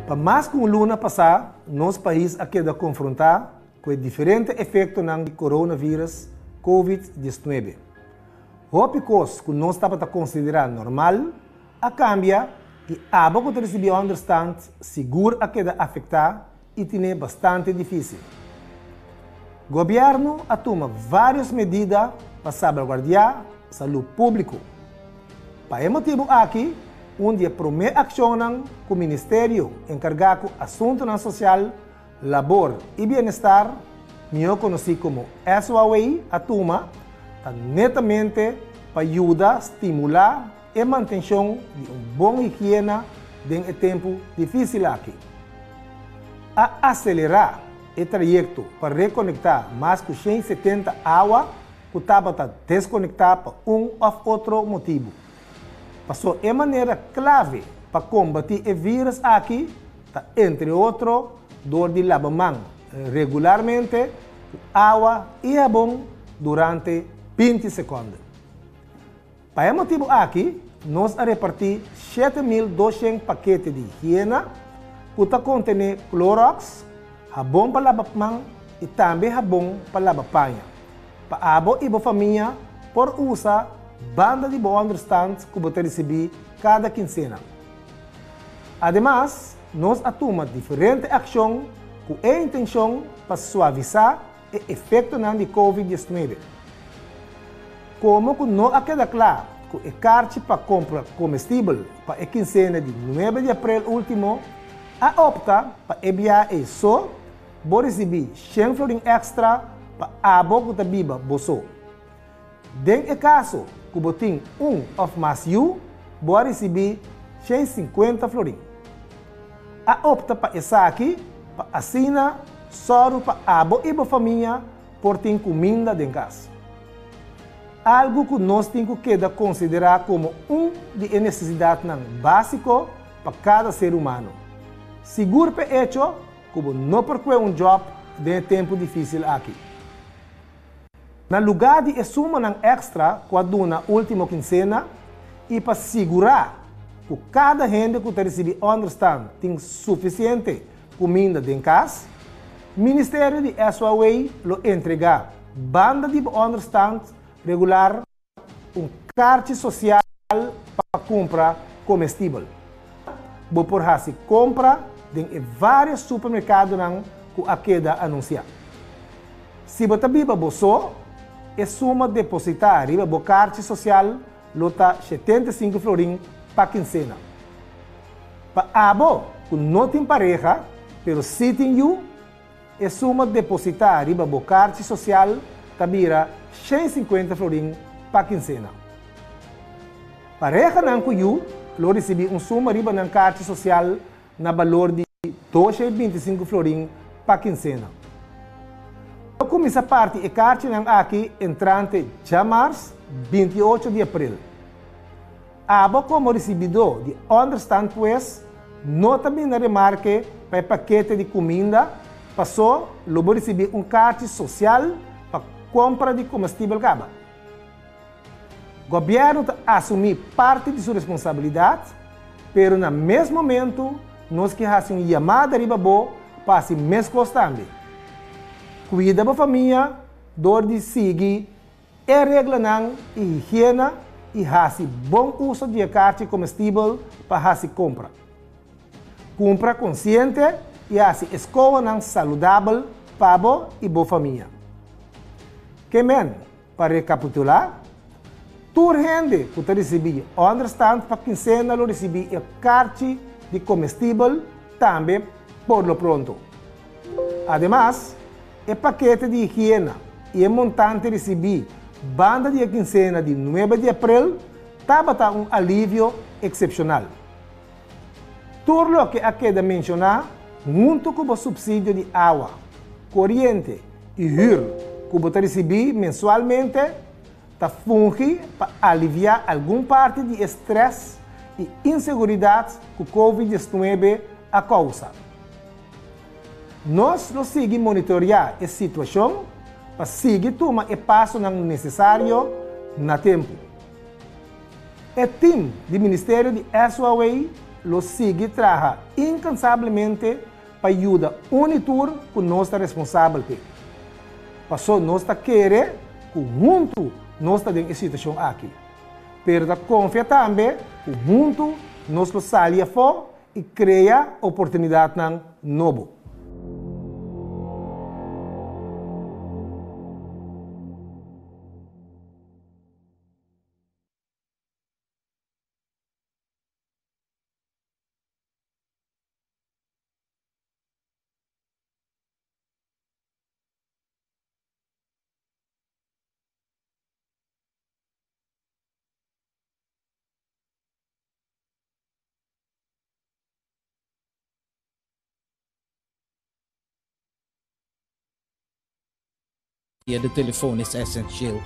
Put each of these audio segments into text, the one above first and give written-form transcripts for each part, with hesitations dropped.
Para mais que uma luna passar, nosso país aqui da confrontar com o diferente efeito do coronavírus COVID-19. Houve coisas que nós estamos a considerar normal, a cambia e a pouco de receber understand seguro a que afetar e tem bastante difícil. O governo toma várias medidas para salvaguardar a saúde pública. Para esse motivo aqui, onde promete ação com o Ministério encarregado do Assunto Social, Labor e Bem-Estar, melhor conhecido como SOAI, atuma netamente para ajudar, estimular e manutenção de uma boa higiene em um tempo difícil aqui. A acelerar o trajeto para reconectar mais de 170 águas que estava desconectada por um ou outro motivo. Passou de maneira clave para combater o vírus aqui, entre outros, dor de lavar mãos regularmente, água e sabão durante 20 segundos. Para esse motivo aqui, nós repartimos 7.200 paquetes de higiene que contém Clorox, sabão para lavar mãos e também sabão para lavar panha. Para a e a família, por usar banda de bom understand que você receber cada quincena. Ademais, nós atuamos diferentes ações com a intenção para suavizar o efeito de COVID-19. Como que não queda claro que a carta para compra comestível para a quincena de 9 de abril último, a opta para enviar isso, vou receber 100 florins extra para a boca da biba bolso. Em caso que você tem um ou mais vou receber 150 florins. A opta para essa aqui, para assinar, só para a e a família por ter comida em casa. Algo que nós temos que considerar como de necessidade básico para cada ser humano. Seguro para hecho que não perder um job em tempo difícil aqui. No lugar de assumir extra quando na última quincena e para segurar que cada gente que recebe understand tem suficiente comida em casa, o Ministério de SOAI lo entrega banda de understand regular carta social para compra comestível. Vou por fazer compra em vários supermercados que a queda anunciar. Se você vive bolso, a suma depositar riba a carta social lota 75 florins para quincena. Para abo que não tem pareja, pero se tem you, a suma depositar riba a carta social tabira 150 florins para quincena. Pareja não com you, lo recebi suma riba na carta social na valor de 225 florins para quincena. Começa a parte e carta aqui entrante de março, 28 de abril. Abo como recebidor de understand pues, não também na remarque para paquete de comida, passou, logo receber carta social para compra de comestível caba. O governo assumir parte de sua responsabilidade, pero no mesmo momento, nós que fazemos uma chamada riba bo para as mesmas coisas também. Cuida da família, dor de seguir, e regra e higiene e fazer bom uso de carta comestível para fazer compra. Compra consciente e fazer escola saudável para a e boa família. Que men, para recapitular, toda gente que recebe understand para quincena lo recebi a carta de comestível também por lo pronto. Además, o paquete de higiene e o montante recebi banda de quincena de 9 de abril estava alívio excepcional. Tudo o que aqui de mencionar, junto com o subsídio de água, corrente e HUR que você recebi mensualmente, funge para aliviar alguma parte de estresse e insegurança que o COVID-19 causa. Nós não seguimos monitorear a situação para seguir tomar o passo necessário na tempo. O time do Ministério de SOAI lo sigue trabaja incansablemente para ayudar unitur con nuestra responsabilidad. Pasó nuestra querer que junto nós está em situação aqui. Pero confia também que junto nós lo salia fora e cria oportunidade novo. De telefoon is essentieel.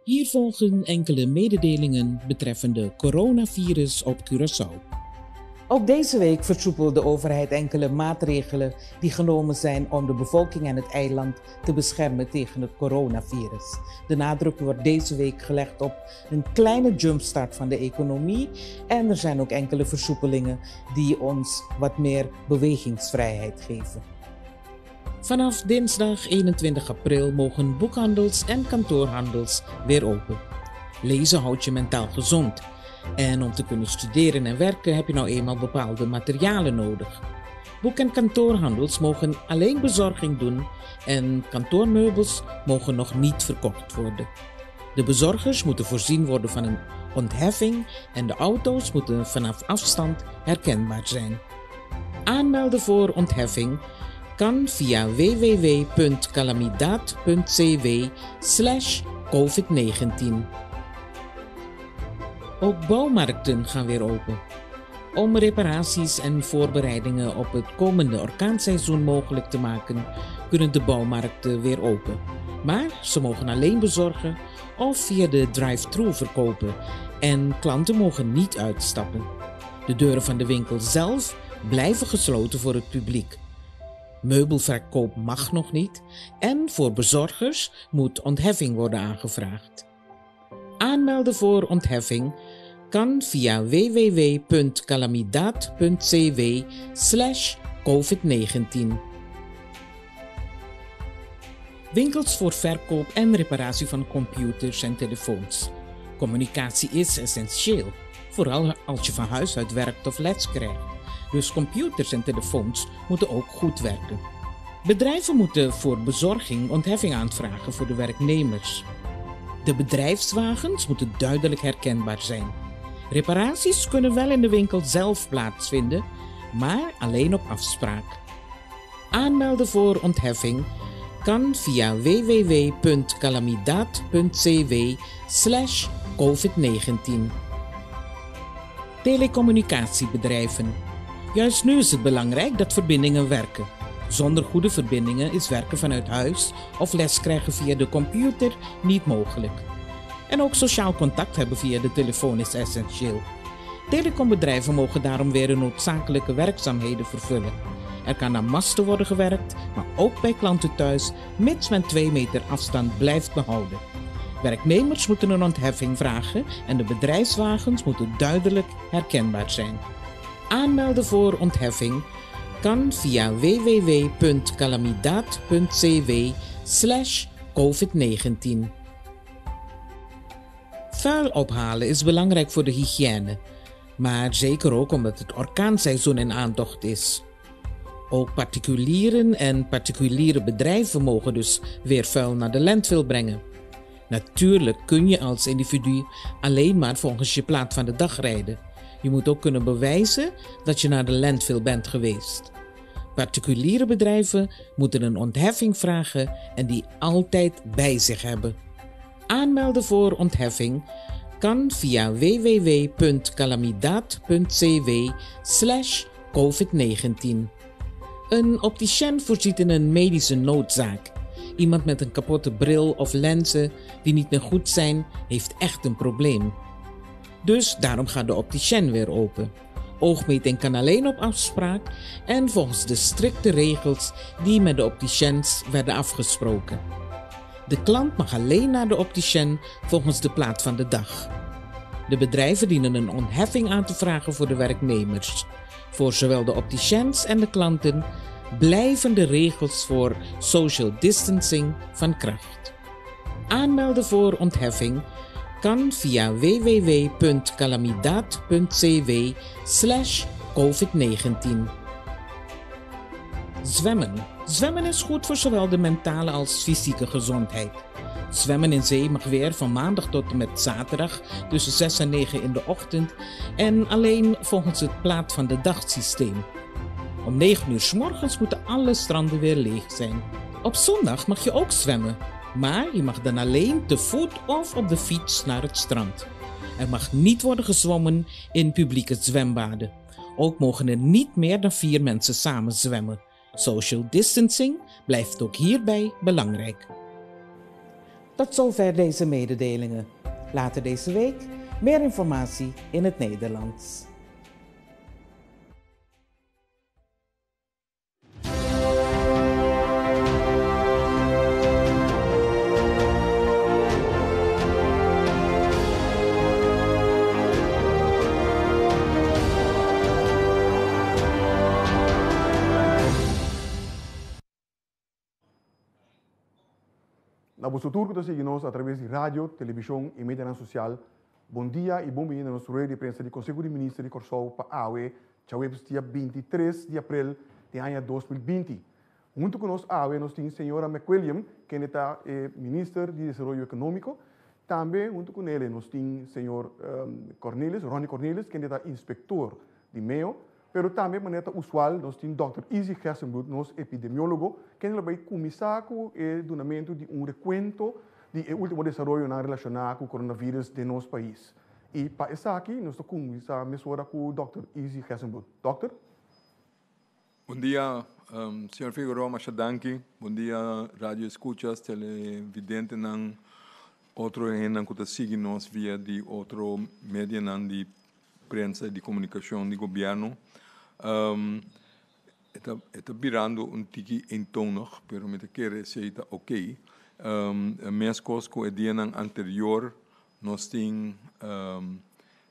Hier volgen enkele mededelingen betreffende coronavirus op Curaçao. Ook deze week versoepelt de overheid enkele maatregelen die genomen zijn om de bevolking en het eiland te beschermen tegen het coronavirus. De nadruk wordt deze week gelegd op een kleine jumpstart van de economie en er zijn ook enkele versoepelingen die ons wat meer bewegingsvrijheid geven. Vanaf dinsdag 21 april mogen boekhandels en kantoorhandels weer open. Lezen houdt je mentaal gezond. En om te kunnen studeren en werken heb je nou eenmaal bepaalde materialen nodig. Boek- en kantoorhandels mogen alleen bezorging doen en kantoormeubels mogen nog niet verkocht worden. De bezorgers moeten voorzien worden van een ontheffing en de auto's moeten vanaf afstand herkenbaar zijn. Aanmelden voor ontheffing kan via www.calamidad.cw/covid-19. Ook bouwmarkten gaan weer open. Om reparaties en voorbereidingen op het komende orkaanseizoen mogelijk te maken, kunnen de bouwmarkten weer open. Maar ze mogen alleen bezorgen of via de drive-thru verkopen en klanten mogen niet uitstappen. De deuren van de winkel zelf blijven gesloten voor het publiek. Meubelverkoop mag nog niet en voor bezorgers moet ontheffing worden aangevraagd. Aanmelden voor ontheffing kan via www.calamidad.cw/covid-19. Winkels voor verkoop en reparatie van computers en telefoons. Communicatie is essentieel, vooral als je van huis uit werkt of les krijgt. Dus computers en telefoons moeten ook goed werken. Bedrijven moeten voor bezorging ontheffing aanvragen voor de werknemers. De bedrijfswagens moeten duidelijk herkenbaar zijn. Reparaties kunnen wel in de winkel zelf plaatsvinden, maar alleen op afspraak. Aanmelden voor ontheffing kan via www.calamidad.cw/covid-19. Telecommunicatiebedrijven. Juist nu is het belangrijk dat verbindingen werken. Zonder goede verbindingen is werken vanuit huis of les krijgen via de computer niet mogelijk. En ook sociaal contact hebben via de telefoon is essentieel. Telecombedrijven mogen daarom weer hun noodzakelijke werkzaamheden vervullen. Er kan aan masten worden gewerkt, maar ook bij klanten thuis, mits men 2 meter afstand blijft behouden. Werknemers moeten een ontheffing vragen en de bedrijfswagens moeten duidelijk herkenbaar zijn. Aanmelden voor ontheffing kan via www.calamidad.cw/covid-19. Vuil ophalen is belangrijk voor de hygiëne, maar zeker ook omdat het orkaanseizoen in aantocht is. Ook particulieren en particuliere bedrijven mogen dus weer vuil naar de landfill brengen. Natuurlijk kun je als individu alleen maar volgens je plaat van de dag rijden. Je moet ook kunnen bewijzen dat je naar de landfill bent geweest. Particuliere bedrijven moeten een ontheffing vragen en die altijd bij zich hebben. Aanmelden voor ontheffing kan via www.calamidad.cw/covid-19. Een opticien voorziet in een medische noodzaak. Iemand met een kapotte bril of lenzen die niet meer goed zijn, heeft echt een probleem. Dus daarom gaat de opticien weer open. Oogmeting kan alleen op afspraak en volgens de strikte regels die met de opticiens werden afgesproken. De klant mag alleen naar de opticien volgens de plaat van de dag. De bedrijven dienen een ontheffing aan te vragen voor de werknemers. Voor zowel de opticiens en de klanten blijven de regels voor social distancing van kracht. Aanmelden voor ontheffing kan via www.calamidad.cw/covid-19. Zwemmen. Zwemmen is goed voor zowel de mentale als fysieke gezondheid. Zwemmen in zee mag weer van maandag tot en met zaterdag tussen 6 en 9 in de ochtend en alleen volgens het plaat van de dag systeem. Om 9 uur 's morgens moeten alle stranden weer leeg zijn. Op zondag mag je ook zwemmen, maar je mag dan alleen te voet of op de fiets naar het strand. Er mag niet worden gezwommen in publieke zwembaden. Ook mogen er niet meer dan 4 mensen samen zwemmen. Social distancing blijft ook hierbij belangrijk. Tot zover deze mededelingen. Later deze week meer informatie in het Nederlands. Na vosso turco to seguimos através de rádio, televisão e mídia social. Bom dia e bom-vindo ao nosso rede de prensa do Conselho de Ministros de Corsou para AUE, dia 23 de abril de ano 2020. Junto conosco, AUE, nós temos a senhora McWilliam, que é ministra de Desenvolvimento Econômico. Também, junto com ele, nós temos o senhor Ronnie Cornelis, que é inspetor de meio. Pero também, de maneira usual, nós temos o Dr. Izzy Gersenbloed, nosso epidemiólogo, que vai começar com o donamento de recuento do último desenvolvimento relacionado com o coronavírus de nosso país. E para isso aqui, nós estamos começar a mesura com o Dr. Izzy Gersenbloed. Doctor? Bom dia, senhor Figueroa Machadanki. Bom dia, rádio escuchas, televidente, nan outro renan que está seguindo nós via de outro média de prensa e de comunicação do governo. Está virando tiki eentonig, pero met querer está ok. Mes coisas que o dia anterior nós tínhamos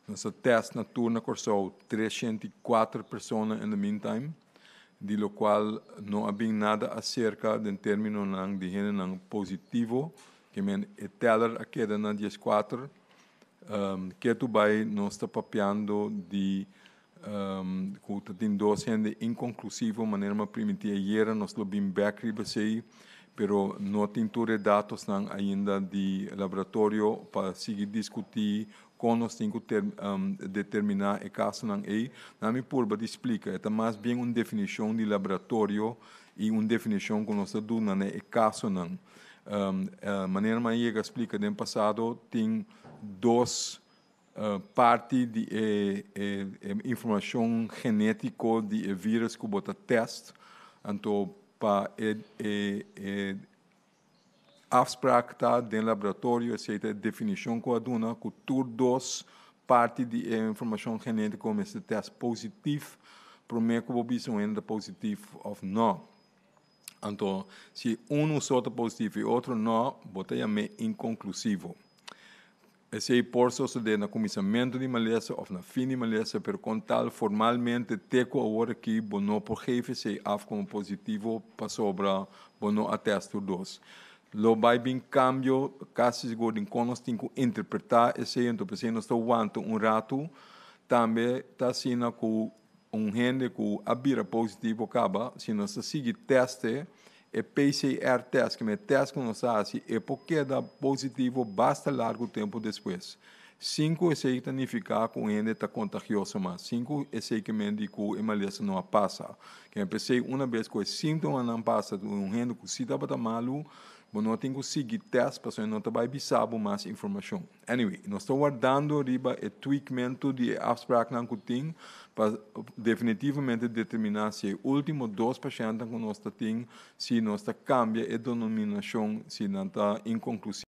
nossa teste na turna Corsou 304 pessoas in the meantime, de lo qual não havia nada acerca do término de gente positivo, que men teller a queda na 14. Que tu vai nós está papeando de que tem docente inconclusivo maneira primitiva ayer nós lo bem back sei pero não tem todos dados ainda de laboratório para seguir discutir com nós tem que determinar o caso não é na minha purba de explica é mais bem uma definição de laboratório e uma definição que nós do não é caso não maneira mais explica no passado tem 2 parte de informação genética de vírus que bota teste, então para afspraak tá dentro do laboratório, essa definição que a dona que tur 2 parte de informação genética como esse teste positivo, para mim que o bicho ainda positivo ou não. Então, se só é positivo e outro não, bota é inconclusivo. Esse processo de na comissamento de Malesa ou na fim de Malesa, pero com tal formalmente teco agora que bono por jefe se af como positivo para sobra bono atesto 2. Lo vai bem cambio, caso seguro em conos tem que interpretar esse então porque nós está aguantando rato, também está sendo com gente que abira positivo acaba, se nós seguir teste e PCR teste, que é teste que nós fazemos, e porque dá positivo, basta largo tempo depois. 5 esse significa que o gente está contagioso, mas 5 esse que me diz que a maleza não passa. Que eu pensei, uma vez que os sintomas não passam, um gente que se dá para malo, não tem que seguir teste, para não vai precisar mais informação. Anyway, nós estamos guardando riba o tweakmento de afspraak que tem, para definitivamente determinar se o último 2 pacientes que nós temos, se nós cambia a denominação, se não está inconclusivo,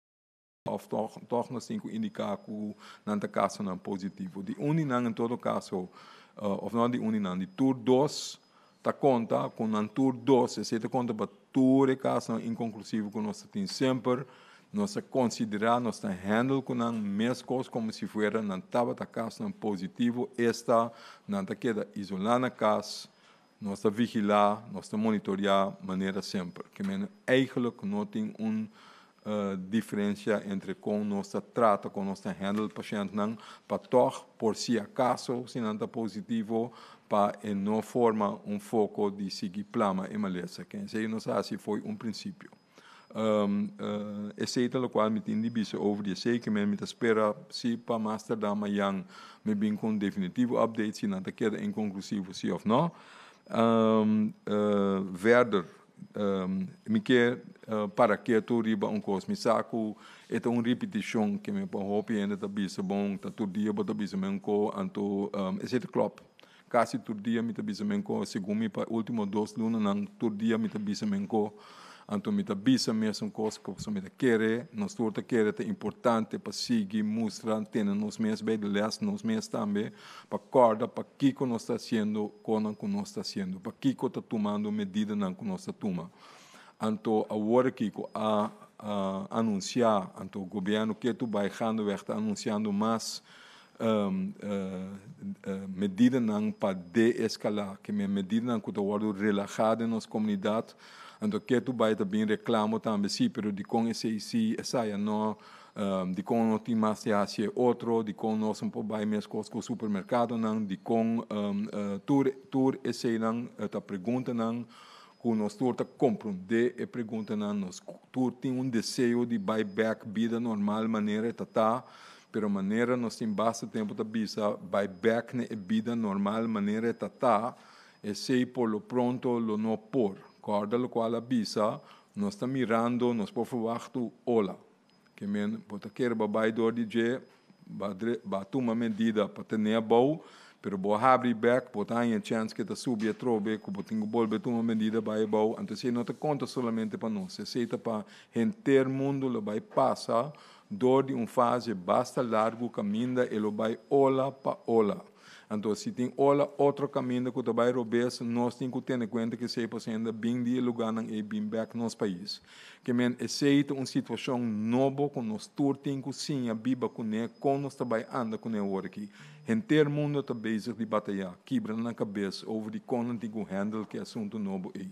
ou toch nós temos que indicar que não está caso não positivo. De uninang em todo caso, ou não de uninang, de tour 2, está conta com um tour 2, se está conta para tudo caso inconclusivo que nós temos sempre, nós considerar, nós handle com as mesmas coisas como se fosse na tabata caso positivo, esta não queda isolar na casa, nós vigilar, nós monitorear maneira sempre, que eigenlijk não tem diferença entre como nós trata, como nós handle o paciente, para toch, por si acaso, se não está positivo, para não formar foco de seguir plama e maleza. Que isso não assim foi princípio. Esse é o qual me tem de over de sei que me espera se para master da manhã me bem com definitivo update se não queda inconclusivo se ou não. Verder me quer para que tu riba coisa me saco é repetição que me hoop ainda tá bisa bom tá todo dia bota bisa menco anto esse é club quase todo dia me tá bisa menco segundo para último 2 lunas não todo dia me tá bisa menco anto me tá bisa mesmo coisa que você me tá querer nós torta querer é importante para seguir mostrar tendo nos meses bem de last nos meses também para corda para que nós está sendo com nós está sendo para que está tomando medida não que nós está tomando anto agora que a anunciar anto o governo que tu vai está anunciando mais medida não para desescalar que medida não que está relajada na nossa comunidade anto que tu vai também reclamo também sim, pero de com esse essa não de com não tem mais se hace outro de com nós um pouco vai mais coisas com o supermercado não de com tour esse não a pergunta não que nós torta compreender e pergunta nós tem desejo de buyback vida normal maneira tá pero maneira nós tem bastante tempo da bisa buyback na vida normal maneira tá e sei por lo pronto lo não por corda lo qual a bisa nós está mirando nós por verwachten ola que men bota quer babai do DJ ba toma medida para ter bom pero bo abrir back botar em chance que tá subir trobe que botinho bolbe toma medida vai bom então se não te conta solamente para nós se tá para enter mundo lo vai passar dor de fase basta largo caminho e lo vai ola pa ola então se tem outro caminho que vai roubes nós tem que ter em conta que se passando bem de lugar não é bem back nos país que men aceita situação nova com nós tem que sim a biba com nós também anda com o aqui inteiro mundo está bezig de batalhar quebra na cabeça over de como tem que handle que assunto novo é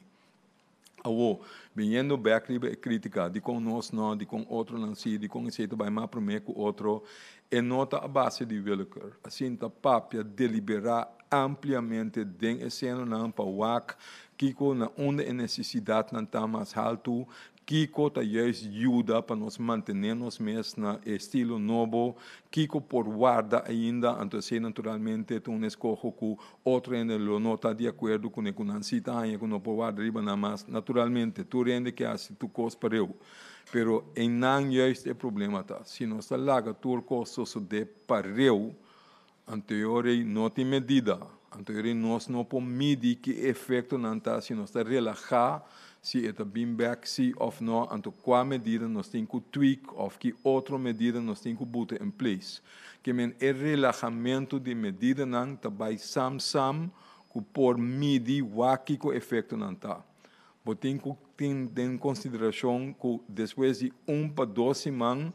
vindo back e crítica de com nós não de com outro não se de com esse vai mais primeiro com outro e nota a base de willekeur assim tá papia deliberar ampliamente den escena não para o que na onde necessidade não tá mais alto Kiko tá juist ajuda para nós mantermos mesmo na estilo novo. Kiko por guarda ainda, então naturalmente tu escolhe que outro ainda não está de acordo com o Nancita, que não por guarda riba na mas naturalmente tu rende que assim tu costa para eu. Pero em não juist é problema tá. Se nós está lá tu costa só de para eu, anterior não tem medida. Anterior nós não podemos medir que efeito não tá se nós está relaxar se é bem back se ou não, então qual medida nós temos que tweak ou que outra medida nós temos que botar em place. Que men é relaxamento de medida não também sam que por medir o que o efeito não tá. Tem que ter em consideração que depois de 1 para 2 semanas,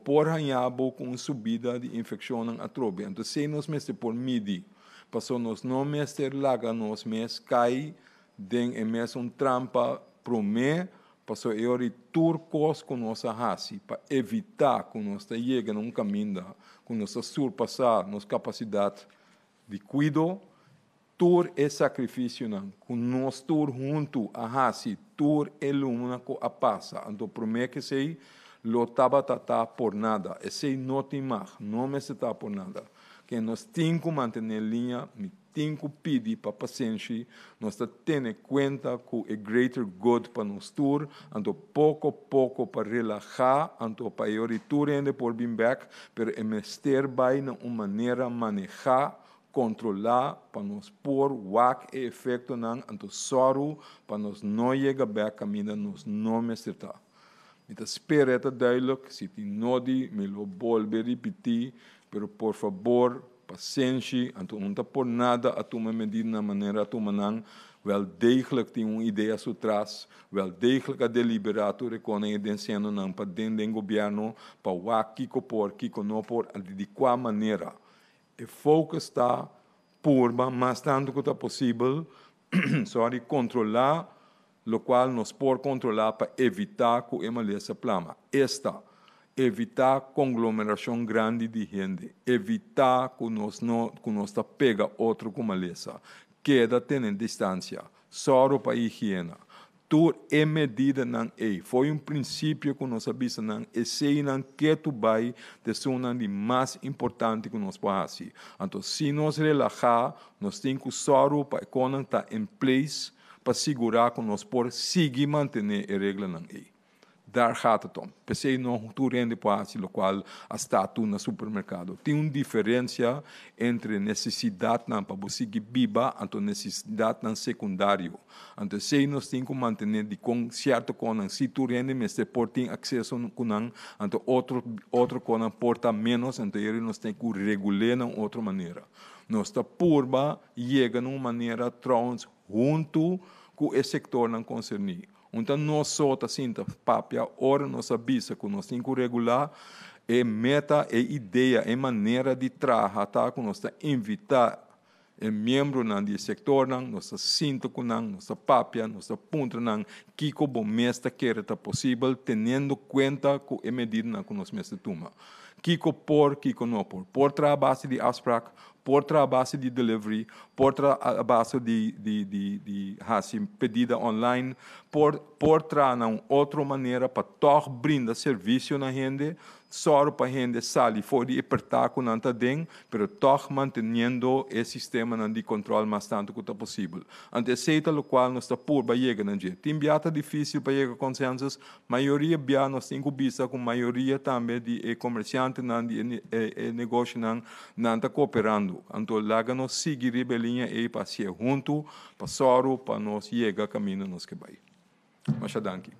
por ranhabo com subida de infecção na trobe. Então se nós mesmo por medir, passou nós não mesmo ter laga nós mesmo cai den mesmo trampa pro me passou eu turcos com nossa raça para evitar que nós chegue num caminho com nossa surpassar nossa capacidade de cuidado tur é sacrifício não com nós tur junto a raça tur é lumina com a passa então pro me que sei lotava tá por nada esse não tem mais não me está por nada que nós temos que manter linha tem que pedir para o paciente, nós temos em conta que é greater good para nós tour, então pouco a pouco para relaxar, então para eu ainda por bem back, pero é mestre vai na uma maneira manejar, controlar, para nós pôr o efeito não, então soro, para nós não chegar back caminho, nós não mestre tá. Então espera é duidelijk, se tem nodi, me lo volver repetir, pero por favor paciência, então não está por nada a tomar medida na maneira a tomar não, wel degelijk tem uma ideia por trás, wel degelijk a deliberato reconhece dentro não para dentro do governo para o aqui que não por de qual maneira o foco está por mais tanto que possível sorry controlar lo qual nos por controlar para evitar que essa plama evitar conglomeração grande de gente, evitar que nós pega outro com maleza, queda tendo distância, só para higiene. Tudo é medida não é. Foi princípio que nós sabemos não é sei não que tu vai de zona de mais importante que nós fazer. Então, se nós relaxar, nós temos que só para quando está em place para segurar que nós por seguir manter a regra não é. Daar gaat het om. Pensei não tu rende passe lo qual está tu no supermercado. Tem uma diferença entre necessidade não para você biba e necessidade não secundário. Então se nós temos que manter de com certo conan se tu rende mas por tem acesso conan então outro conan porta menos então ele nós tem que regular de outra maneira. Nós está purba chega de uma maneira trans junto com o sector não concernido. Então, nós só assim, papia, ora nós avisa que nós temos que regular meta, ideia, maneira de trabalhar, tá? Que nós invitar membro do sector, nós sinto que nós papia, nós ponto que como mesta quer tá possível, tendo conta que medida que nós mesta toma. Kiko não por base de afspraak, por base de delivery, por base de pedida online, por uma outra maneira para toch brindar serviço na gente, só para a gente sair fora de apertar com nanta den, pero toch mantendo o sistema de controle mais tanto quanto possível. Anteceita o qual nós está por para chegar na gente. Tem biata difícil para chegar a consensos, maioria bia nós tem que vista com maioria também de comerciantes de negócio não está cooperando. Então lá nós seguir rebelinha e para ser junto, para soro, para nós chegar a caminho nos que vai. Mas danke.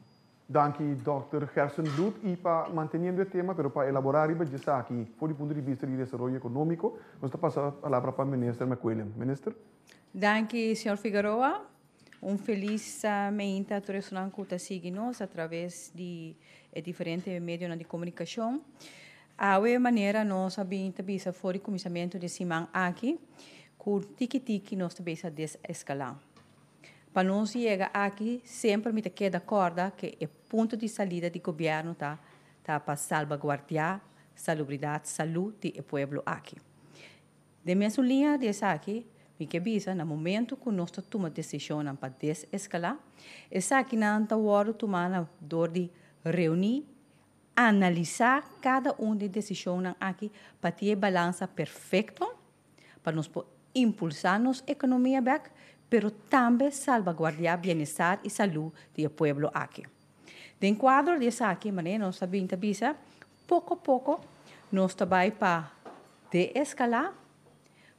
Dank u, Dr. Gerson Bloed. Y para manteniendo el tema, pero para elaborar y belleza aquí, por el punto de vista del desarrollo económico, nos está pasando la palabra para el ministro McQuillan. Minister? Dank u, senhor Figueroa. Feliz meinta tradicional que está seguindo através de diferentes meios de comunicação. A maneira nós sabemos que foi o começamento de semana aqui, com tiki-tiki nós também a desescalar. Para nós chegar aqui, sempre me queda corda que o ponto de saída do governo tá para salvaguardar a salubridade, saúde do povo aqui. De mesma linha dessa aqui, me que visa no momento que nós tomamos decisão para desescalar, essa aqui não está hora de tomar na dor de reunir, analisar cada das decisões aqui para ter balança perfeita, para nós impulsar nossa economia back, pero também salvaguardar o bem-estar e saúde do povo aqui. Dentro do quadro dessa aqui, nós sabemos que pouco a pouco nós trabalhamos para desescalar,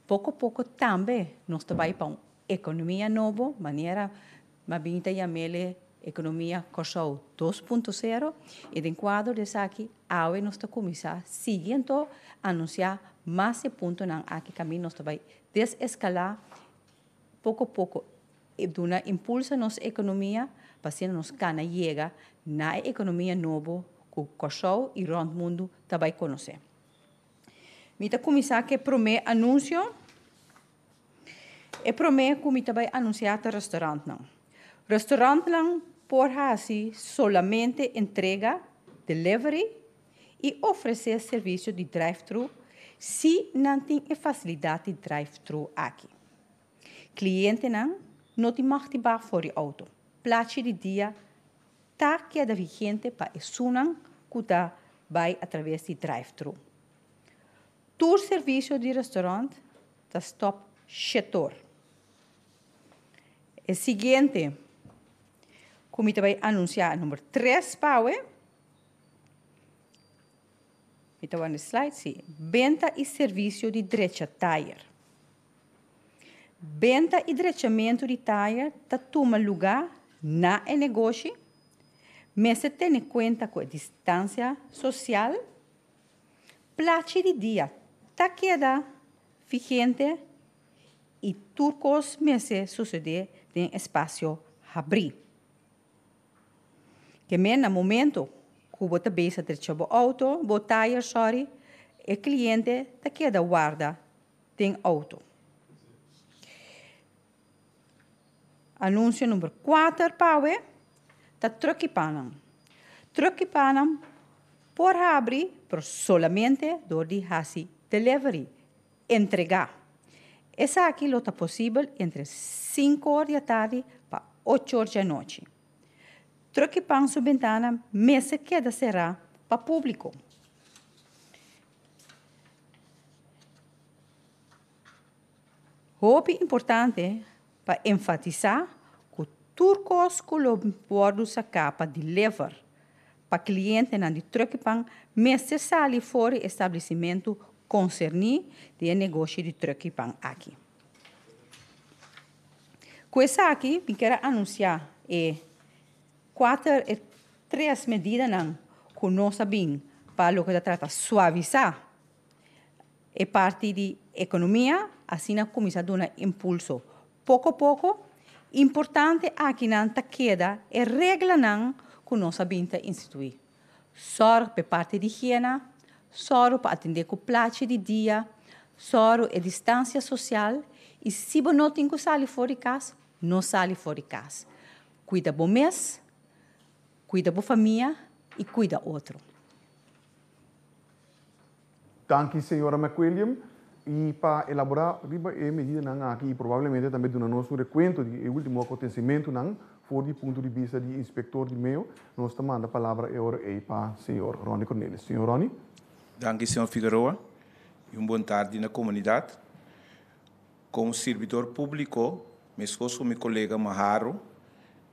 pouco a pouco também nós trabalhamos para uma economia nova, maneira, mas bem chamada economia Corsou 2.0, e dentro do quadro dessa aqui, agora nós começamos seguindo a anunciar mais pontos aqui caminho nós trabalhamos desescalar pouco a pouco, dando impulso à nossa economia, para que nós cana chega na economia nova que o Corsou e o mundo também conhecem. Mita começar que promete anúncio, e promete que mita vai anunciar o restaurante não. Restaurante não por assim solamente entrega, delivery e oferecer serviço de drive-thru, se não tem a facilidade de drive-thru aqui. Cliente não te mag te bag voor je auto. Plaats je die dia, tak je de vigente para a sunang kuta vai através de drive-thru. Tour serviço de restaurante, ta stop setor. O seguinte, como te vai anunciar, número 3, Paue. Então, no slide, sim. Venda e serviço de drechataier. Venda e drechamento de tire toma lugar na negócio, mas se tem em conta com a distância social, placa de dia queda vigente e turcos meses suceder em espaço abrir. Que no momento que você beisa de seu auto, botar sorry, o cliente te queda guarda tem auto. Anúncio número 4 para tá truque panam. Truque panam por abrir, por solamente do de hasi delivery, entregar. Essa aqui lo tá possível entre 5 horas da tarde para 8 horas da noite. Truque pan su ventana, mesa queda será para público. Hope importante para enfatizar que turcos que lo podem sacar para deliver para cliente na de truque pan, mesa sali fora estabelecimento concerni de negócio de truque pan aqui. Com essa aqui, eu quero anunciar três medidas que nós sabemos para o que trata suavizar a parte de economia, assim começa a dar impulso pouco a pouco. Importante aqui não queda é regra que nós sabemos instituir. Sorte para parte de higiene, sorte para atender com o prato de dia, sorte a distância social e se você não tem que sair fora de casa, não sai fora de casa. Cuida bom mês, cuida da família e cuida outro. Danke, senhora McWilliam. E para elaborar a medida aqui, provavelmente também do nosso recuento de último acontecimento, for do ponto de vista de inspector de meio, nós tomamos a palavra agora para o senhor Ronnie Cornelis. Senhor Ronnie. Danke, senhor Figueroa. E boa tarde na comunidade. Como servidor público, mesmo com meu colega Maharo,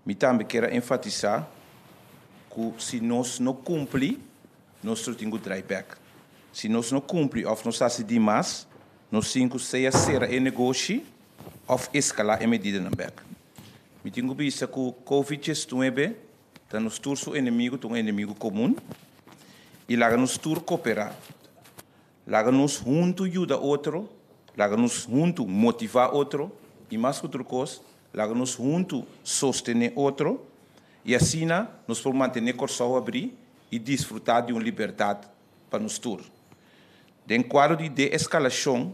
eu também quero enfatizar que se nós não cumprimos, nós temos que drive back. Se nós não cumprimos ou nós fazemos demais, nós temos que ser o negócio ou escalar a medida na back. Eu tenho visto que o Covid-19 está nos torno inimigo, um inimigo comum, e lá nos torno cooperar. Lá nos juntos ajudar outro, lá nos juntos motivar outro, e mais que outra coisa, lá nos juntos sostener outro, e assim nós podemos manter o coração abrir e desfrutar de uma liberdade para nos todos. Dentro do quadro de de-escalação,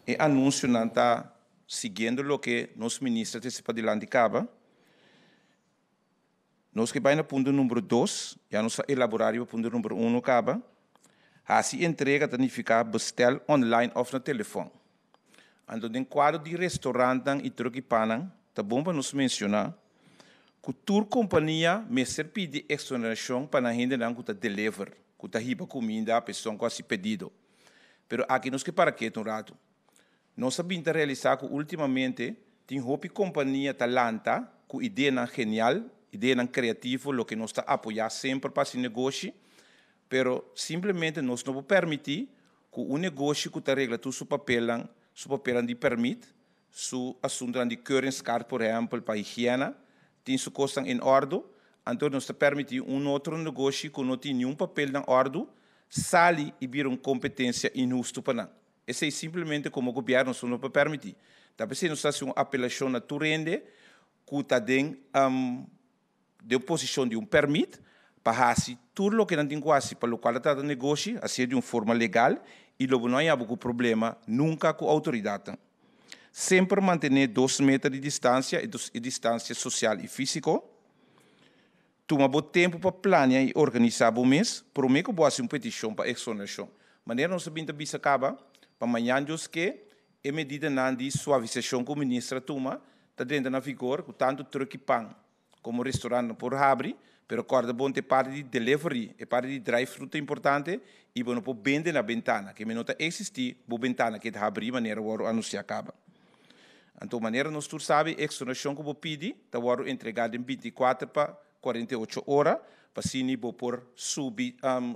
o anúncio não está seguindo o que nosso ministro de Sepadilan de Caba. Nós que vai no ponto número 2, já nós elaborar o ponto número 1 Caba, assim entrega significa bestel online ou no telefone. Então, dentro do quadro de restaurante e truque panang, está bom para nos mencionar que tour companhia me serve de exoneração para a gente não que deliver, que está riba comida a pessoa que se pedido. Pero aqui nós que para que um rato. Nós sabemos realizar que ultimamente tem uma companhia talanta, com ideia genial, ideia criativa, o que nós está apoiar sempre para esse negócio, pero simplesmente nós não permitir que o negócio que está regra tu su papel de permite, su assunto de keuringskaart, por exemplo, para higiene, tem su costa em ordem, então nós permitir outro negócio que não tem nenhum papel em ordem, sali e vir uma competência injusta para nós. Esse é simplesmente como o governo não pode permitir. Talvez se nós fazemos uma apelação na Turende, que está de posição de um permit, para fazer tudo o que não tem quase, para o qual está o negócio, assim de uma forma legal, e logo não há algum problema, nunca com a autoridade. Sempre manter 2 metros de distância, e distância social e física. Toma bom tempo para planear e organizar o mês, para o mês que você uma petição para exoneração. Maneira não sabendo que acaba, para amanhã que a medida de suavização que o ministro toma, está dentro da vigor, com tanto truque pan, como restaurante por abrir, pero corda bom ter parte de delivery, e parte de drive-thru é importante, e bom para vender na ventana, que não existe a ventana que está abrir, maneira o anúncio acaba. Então, maneira nós todos sabemos, a exoneração que eu pedi, está entregada em 24 para 48 horas, para assim por subir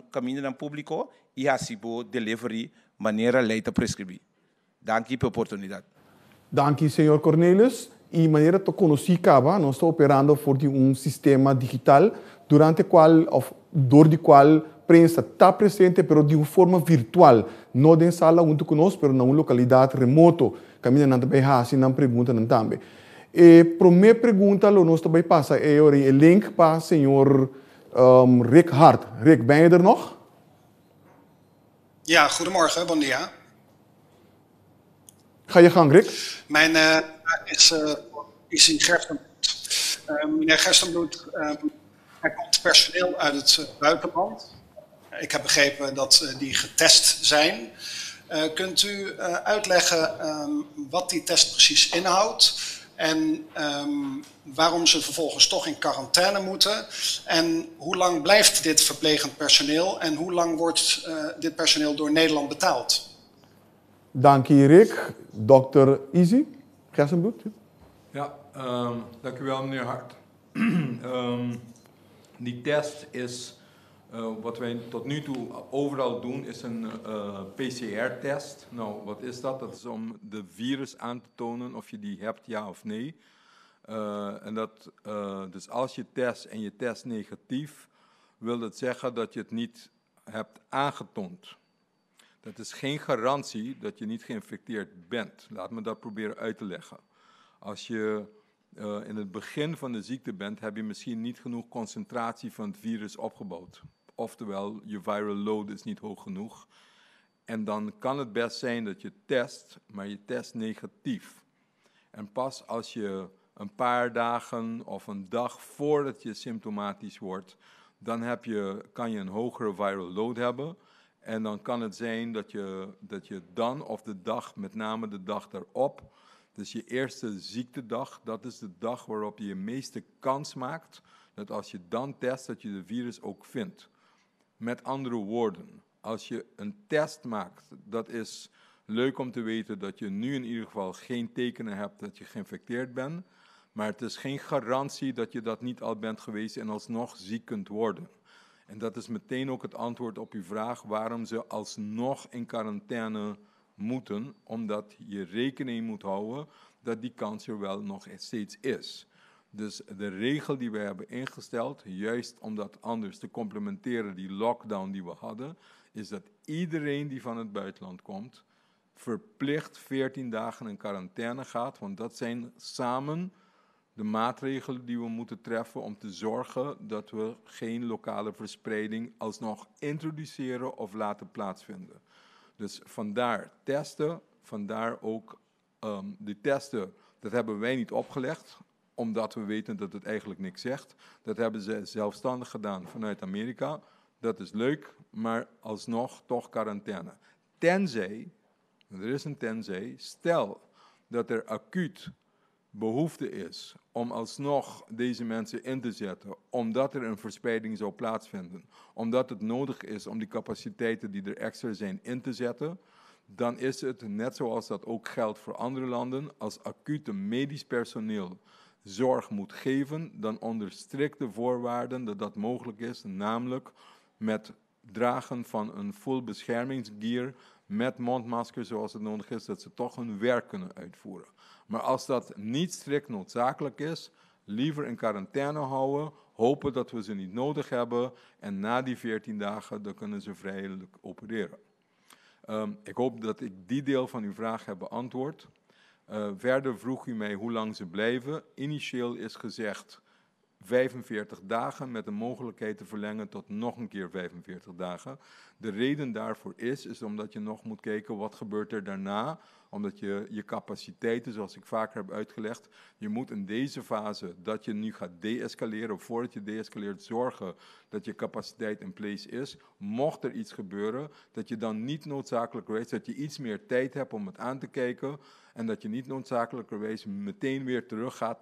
caminho no público e assim delivery maneira lei está prescrever. Danke pela oportunidade. Danke, senhor Cornelis. E maneira que conheci Caba, nós estamos operando por um sistema digital durante qual, of door die qual prensa está presente, pero de uma forma virtual. Não em sala junto conosco, pero na uma localidade remoto. Caminha na também assim, não pergunta não também. E primeira pergunta, nós também passa é o link para o senhor Rick Hart. Rick, ben je er nog? Ja, goedemorgen, bon dia. Ga je gang, Rick. Mijn vraag is in Gerstenbloed. Meneer Gerstenbloed, er komt personeel uit het buitenland. Ik heb begrepen dat die getest zijn. Kunt u uitleggen wat die test precies inhoudt en waarom ze vervolgens toch in quarantaine moeten? En hoe lang blijft dit verplegend personeel en hoe lang wordt dit personeel door Nederland betaald? Dank je, Rick. Dr. Easy, Gerstenbloed. Ja, dank u wel, meneer Hart. Die test is, wat wij tot nu toe overal doen, is een PCR-test. Nou, wat is dat? Dat is om de virus aan te tonen of je die hebt, ja of nee. Dus als je test en je test negatief, wil dat zeggen dat je het niet hebt aangetoond. Dat is geen garantie dat je niet geïnfecteerd bent. Laat me dat proberen uit te leggen. Als je in het begin van de ziekte bent, heb je misschien niet genoeg concentratie van het virus opgebouwd. Oftewel, je viral load is niet hoog genoeg. En dan kan het best zijn dat je test, maar je test negatief. En pas als je een paar dagen of een dag voordat je symptomatisch wordt, dan kan je een hogere viral load hebben. En dan kan het zijn dat je dan, of de dag, met name de dag daarop, dus je eerste ziektedag, dat is de dag waarop je meeste kans maakt dat als je dan test, dat je de virus ook vindt. Met andere woorden, als je een test maakt, dat is leuk om te weten dat je nu in ieder geval geen tekenen hebt dat je geïnfecteerd bent, maar het is geen garantie dat je dat niet al bent geweest en alsnog ziek kunt worden. En dat is meteen ook het antwoord op uw vraag waarom ze alsnog in quarantaine moeten, omdat je rekening moet houden dat die kans er wel nog steeds is. Dus de regel die we hebben ingesteld, juist om dat anders te complementeren, die lockdown die we hadden, is dat iedereen die van het buitenland komt, verplicht 14 dagen in quarantaine gaat, want dat zijn samen de maatregelen die we moeten treffen om te zorgen dat we geen lokale verspreiding alsnog introduceren of laten plaatsvinden. Dus vandaar testen, vandaar ook die testen, dat hebben wij niet opgelegd, omdat we weten dat het eigenlijk niks zegt. Dat hebben ze zelfstandig gedaan vanuit Amerika. Dat is leuk, maar alsnog toch quarantaine. Tenzij, er is een tenzij, stel dat er acuut behoefte is om alsnog deze mensen in te zetten, omdat er een verspreiding zou plaatsvinden, omdat het nodig is om die capaciteiten die er extra zijn in te zetten, dan is het, net zoals dat ook geldt voor andere landen, als acute medisch personeel zorg moet geven, dan onder strikte voorwaarden dat dat mogelijk is, namelijk met dragen van een full beschermingsgear, met mondmaskers zoals het nodig is, dat ze toch hun werk kunnen uitvoeren. Maar als dat niet strikt noodzakelijk is, liever in quarantaine houden, hopen dat we ze niet nodig hebben en na die 14 dagen dan kunnen ze vrijelijk opereren. Ik hoop dat ik die deel van uw vraag heb beantwoord. Verder vroeg u mij hoe lang ze blijven. Initieel is gezegd 45 dagen met de mogelijkheid te verlengen tot nog een keer 45 dagen. De reden daarvoor is omdat je nog moet kijken wat gebeurt er daarna. Omdat je capaciteiten, zoals ik vaker heb uitgelegd, je moet in deze fase dat je nu gaat deescaleren, of voordat je deescaleert, zorgen dat je capaciteit in place is. Mocht er iets gebeuren, dat je dan niet noodzakelijkerwijs, dat je iets meer tijd hebt om het aan te kijken en dat je niet noodzakelijkerwijs meteen weer teruggaat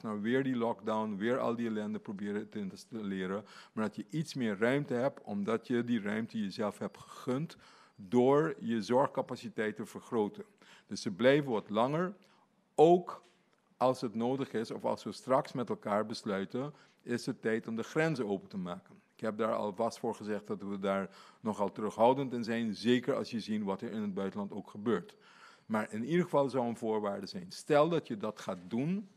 naar weer die lockdown, weer al die ellende proberen te installeren, maar dat je iets meer ruimte hebt, omdat je die ruimte jezelf hebt gegund door je zorgcapaciteit te vergroten. Dus ze blijven wat langer, ook als het nodig is of als we straks met elkaar besluiten, is het tijd om de grenzen open te maken. Ik heb daar alvast voor gezegd dat we daar nogal terughoudend in zijn, zeker als je ziet wat er in het buitenland ook gebeurt. Maar in ieder geval zou een voorwaarde zijn. Stel dat je dat gaat doen,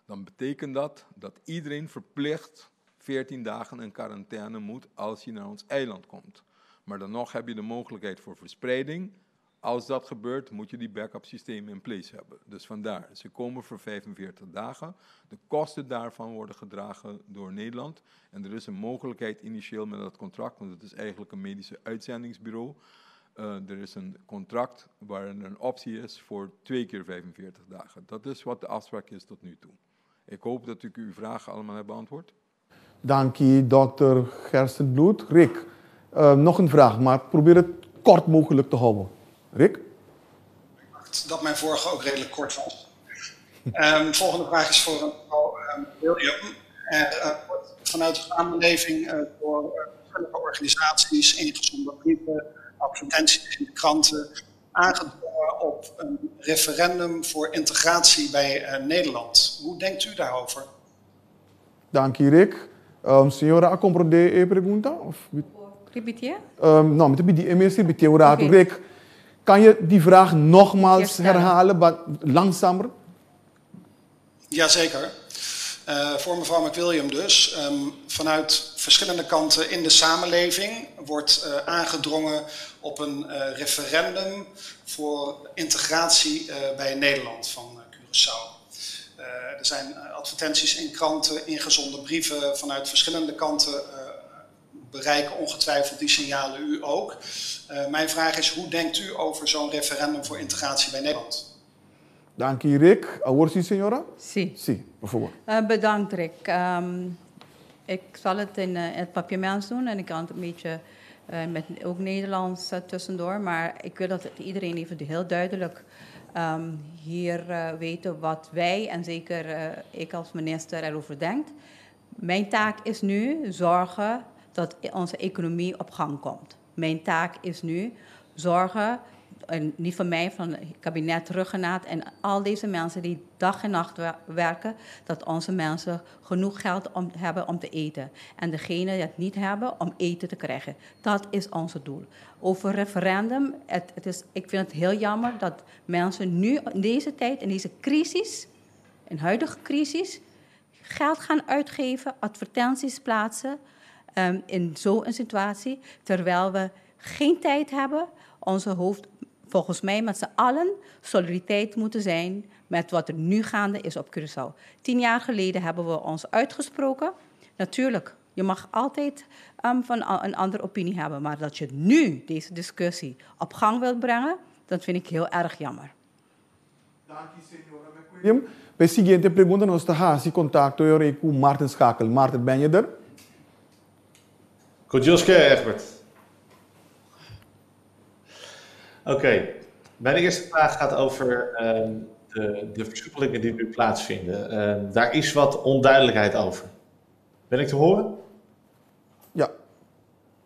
dan betekent dat dat iedereen verplicht 14 dagen in quarantaine moet als je naar ons eiland komt. Maar dan nog heb je de mogelijkheid voor verspreiding. Als dat gebeurt, moet je die backup systemen in place hebben. Dus vandaar, ze komen voor 45 dagen. De kosten daarvan worden gedragen door Nederland. En er is een mogelijkheid initieel met dat contract, want het is eigenlijk een medische uitzendingsbureau. Er is een contract waar er een optie is voor 2 keer 45 dagen. Dat is wat de afspraak is tot nu toe. Ik hoop dat ik uw vragen allemaal heb beantwoord. Dank je, dokter Gerstenbloed. Rick, nog een vraag, maar probeer het kort mogelijk te houden. Rick? Ik dacht dat mijn vorige ook redelijk kort was. De volgende vraag is voor mevrouw William. Er wordt vanuit de samenleving door verschillende organisaties, ingezonden brieven, advertenties in de kranten, aangedrongen op een referendum voor integratie bij Nederland. Hoe denkt u daarover? Dank je, Rick. Senhora, comprende a pergunta? Repetir? Não, muito bem. Rick, kan je die vraag nogmaals herhalen, wat langzamer? Jazeker. Voor mevrouw McWilliam dus. Vanuit verschillende kanten in de samenleving wordt aangedrongen op een referendum voor integratie bij Nederland van Curaçao. Er zijn advertenties in kranten, ingezonden brieven vanuit verschillende kanten bereiken ongetwijfeld die signalen u ook. Mijn vraag is, hoe denkt u over zo'n referendum voor integratie bij Nederland? Dank je, Rick. Aworsi, senhora? Sí. Sí, bijvoorbeeld. Bedankt, Rick. Ik zal het in het papiermens doen en ik kan het een beetje met ook Nederlands tussendoor. Maar ik wil dat iedereen even heel duidelijk hier weten wat wij en zeker ik als minister erover denkt. Mijn taak is nu zorgen dat onze economie op gang komt. Mijn taak is nu zorgen, en niet van mij, van het kabinet Ruggenaat en al deze mensen die dag en nacht werken, dat onze mensen genoeg geld hebben om te eten. En degenen die het niet hebben, om eten te krijgen. Dat is ons doel. Over referendum, ik vind het heel jammer dat mensen nu in deze tijd, in deze crisis, in huidige crisis, geld gaan uitgeven, advertenties plaatsen in zo'n situatie, terwijl we geen tijd hebben. Onze hoofd, volgens mij met z'n allen, solidariteit moeten zijn met wat er nu gaande is op Curaçao. 10 jaar geleden hebben we ons uitgesproken. Natuurlijk, je mag altijd van een andere opinie hebben, maar dat je nu deze discussie op gang wilt brengen, dat vind ik heel erg jammer. Dank je, senhora McWilliam. Bij seguinte pergunta, nós estamos em contato com Martin Schakel. Martin, ben je er? Kotjoske, Egbert. Oké. Mijn eerste vraag gaat over de versoepelingen die nu plaatsvinden. Daar is wat onduidelijkheid over. Ben ik te horen? Ja.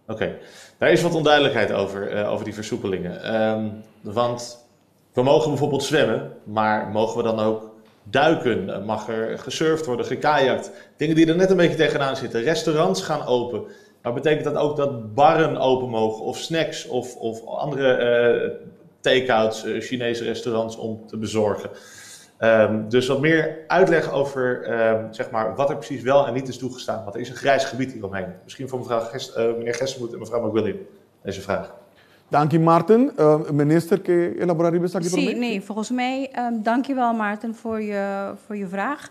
Oké. Daar is wat onduidelijkheid over die versoepelingen. Want we mogen bijvoorbeeld zwemmen, maar mogen we dan ook duiken? Mag er gesurfd worden, gekajakt? Dingen die er net een beetje tegenaan zitten. Restaurants gaan open. Maar betekent dat ook dat barren open mogen of snacks of andere take-outs, Chinese restaurants om te bezorgen? Dus wat meer uitleg over zeg maar, wat er precies wel en niet is toegestaan. Want er is een grijs gebied hieromheen. Misschien voor meneer Gerstenbloed en mevrouw McWilliam deze vraag. Dank je, Martin. Minister, kun je elaboreren? Nee, volgens mij, dank je wel, Martin, voor je vraag.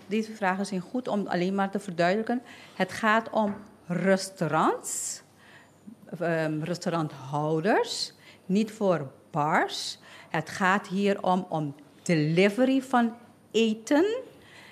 Deze vragen zijn goed om alleen maar te verduidelijken. Het gaat om restaurants, restauranthouders, niet voor bars. Het gaat hier om delivery van eten.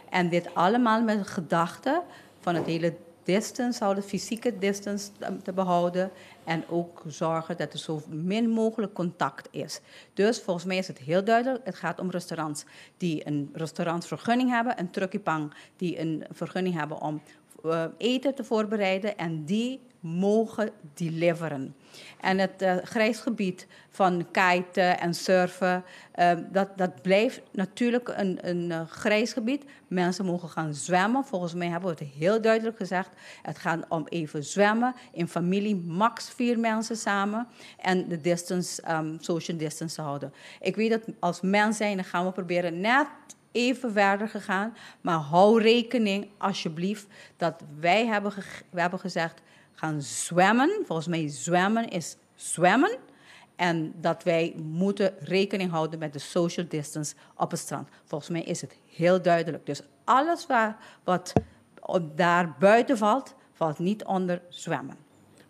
En dit allemaal met de gedachte van het hele distance, de fysieke distance te behouden. En ook zorgen dat er zo min mogelijk contact is. Dus volgens mij is het heel duidelijk. Het gaat om restaurants die een restaurantsvergunning hebben. Een truckipang die een vergunning hebben om eten te voorbereiden. En die mogen deliveren. En het grijs gebied van kiten en surfen, dat blijft natuurlijk een grijs gebied. Mensen mogen gaan zwemmen. Volgens mij hebben we het heel duidelijk gezegd. Het gaat om even zwemmen. In familie max 4 mensen samen. En de distance, social distance te houden. Ik weet dat als mens zijn, dan gaan we proberen net even verder gegaan. Maar hou rekening alsjeblieft dat wij hebben gezegd, gaan zwemmen. Volgens mij zwemmen is zwemmen. En dat wij moeten rekening houden met de social distance op het strand. Volgens mij is het heel duidelijk. Dus alles wat daar buiten valt, valt niet onder zwemmen.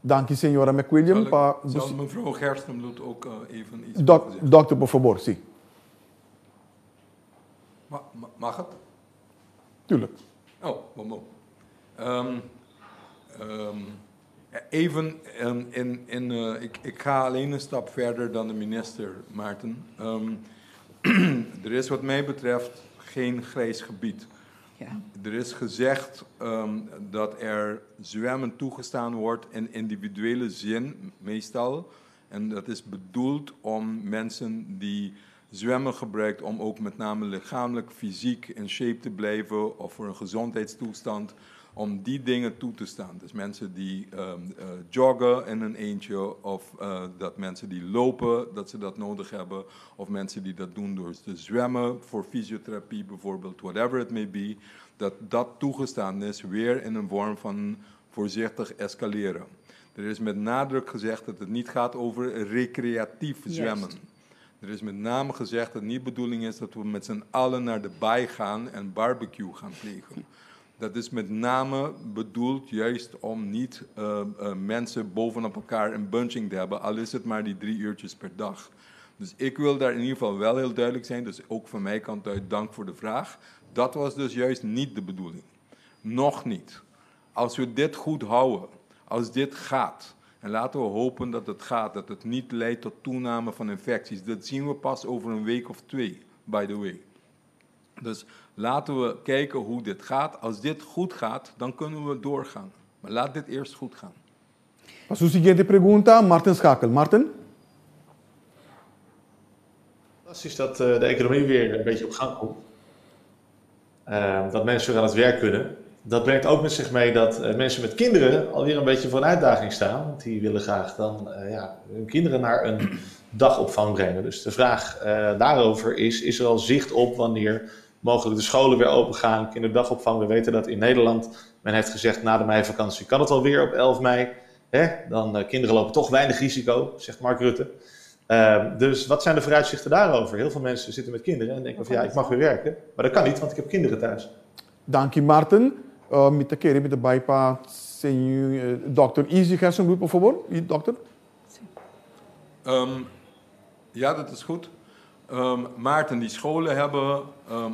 Dank je, signora McWilliam. Zal mevrouw Gerstenbloed ook even iets zeggen? Dokter, por favor, sí. Mag het? Tuurlijk. Oh, bon. Even, ik ga alleen een stap verder dan de minister, Maarten. Er is wat mij betreft geen grijs gebied. Ja. Er is gezegd dat er zwemmen toegestaan wordt in individuele zin, meestal. En dat is bedoeld om mensen die zwemmen gebruiken om ook met name lichamelijk, fysiek in shape te blijven of voor een gezondheidstoestand, om die dingen toe te staan. Dus mensen die joggen in een eentje, of dat mensen die lopen, dat ze dat nodig hebben, of mensen die dat doen door te zwemmen voor fysiotherapie bijvoorbeeld, whatever it may be, dat toegestaan is weer in een vorm van voorzichtig escaleren. Er is met nadruk gezegd dat het niet gaat over recreatief zwemmen. Yes. Er is met name gezegd dat het niet de bedoeling is dat we met z'n allen naar de baai gaan en barbecue gaan plegen. Dat is met name bedoeld juist om niet mensen bovenop elkaar een bunching te hebben, al is het maar die 3 uurtjes per dag. Dus ik wil daar in ieder geval wel heel duidelijk zijn, dus ook van mijn kant uit dank voor de vraag. Dat was dus juist niet de bedoeling. Nog niet. Als we dit goed houden, als dit gaat, en laten we hopen dat het gaat, dat het niet leidt tot toename van infecties. Dat zien we pas over een week of 2, by the way. Dus laten we kijken hoe dit gaat. Als dit goed gaat, dan kunnen we doorgaan. Maar laat dit eerst goed gaan. Passo siguiente pergunta, Martin Schakel. Martin? Fantastisch dat de economie weer een beetje op gang komt. Dat mensen weer aan het werk kunnen. Dat brengt ook met zich mee dat mensen met kinderen alweer een beetje voor een uitdaging staan. Want die willen graag dan hun kinderen naar een dagopvang brengen. Dus de vraag daarover is er al zicht op wanneer mogelijk de scholen weer open gaan, kinderdagopvang. We weten dat in Nederland, men heeft gezegd na de meivakantie kan het alweer op 11 mei. Dan kinderen lopen toch weinig risico, zegt Mark Rutte. Dus wat zijn de vooruitzichten daarover? Heel veel mensen zitten met kinderen en denken van ik mag weer werken. Maar dat kan niet, want ik heb kinderen thuis. Dank je, Martin. Met de bijpa, dokter Easy Gerstenbloed, por favor. Dokter? Ja, dat is goed. Maarten, die scholen hebben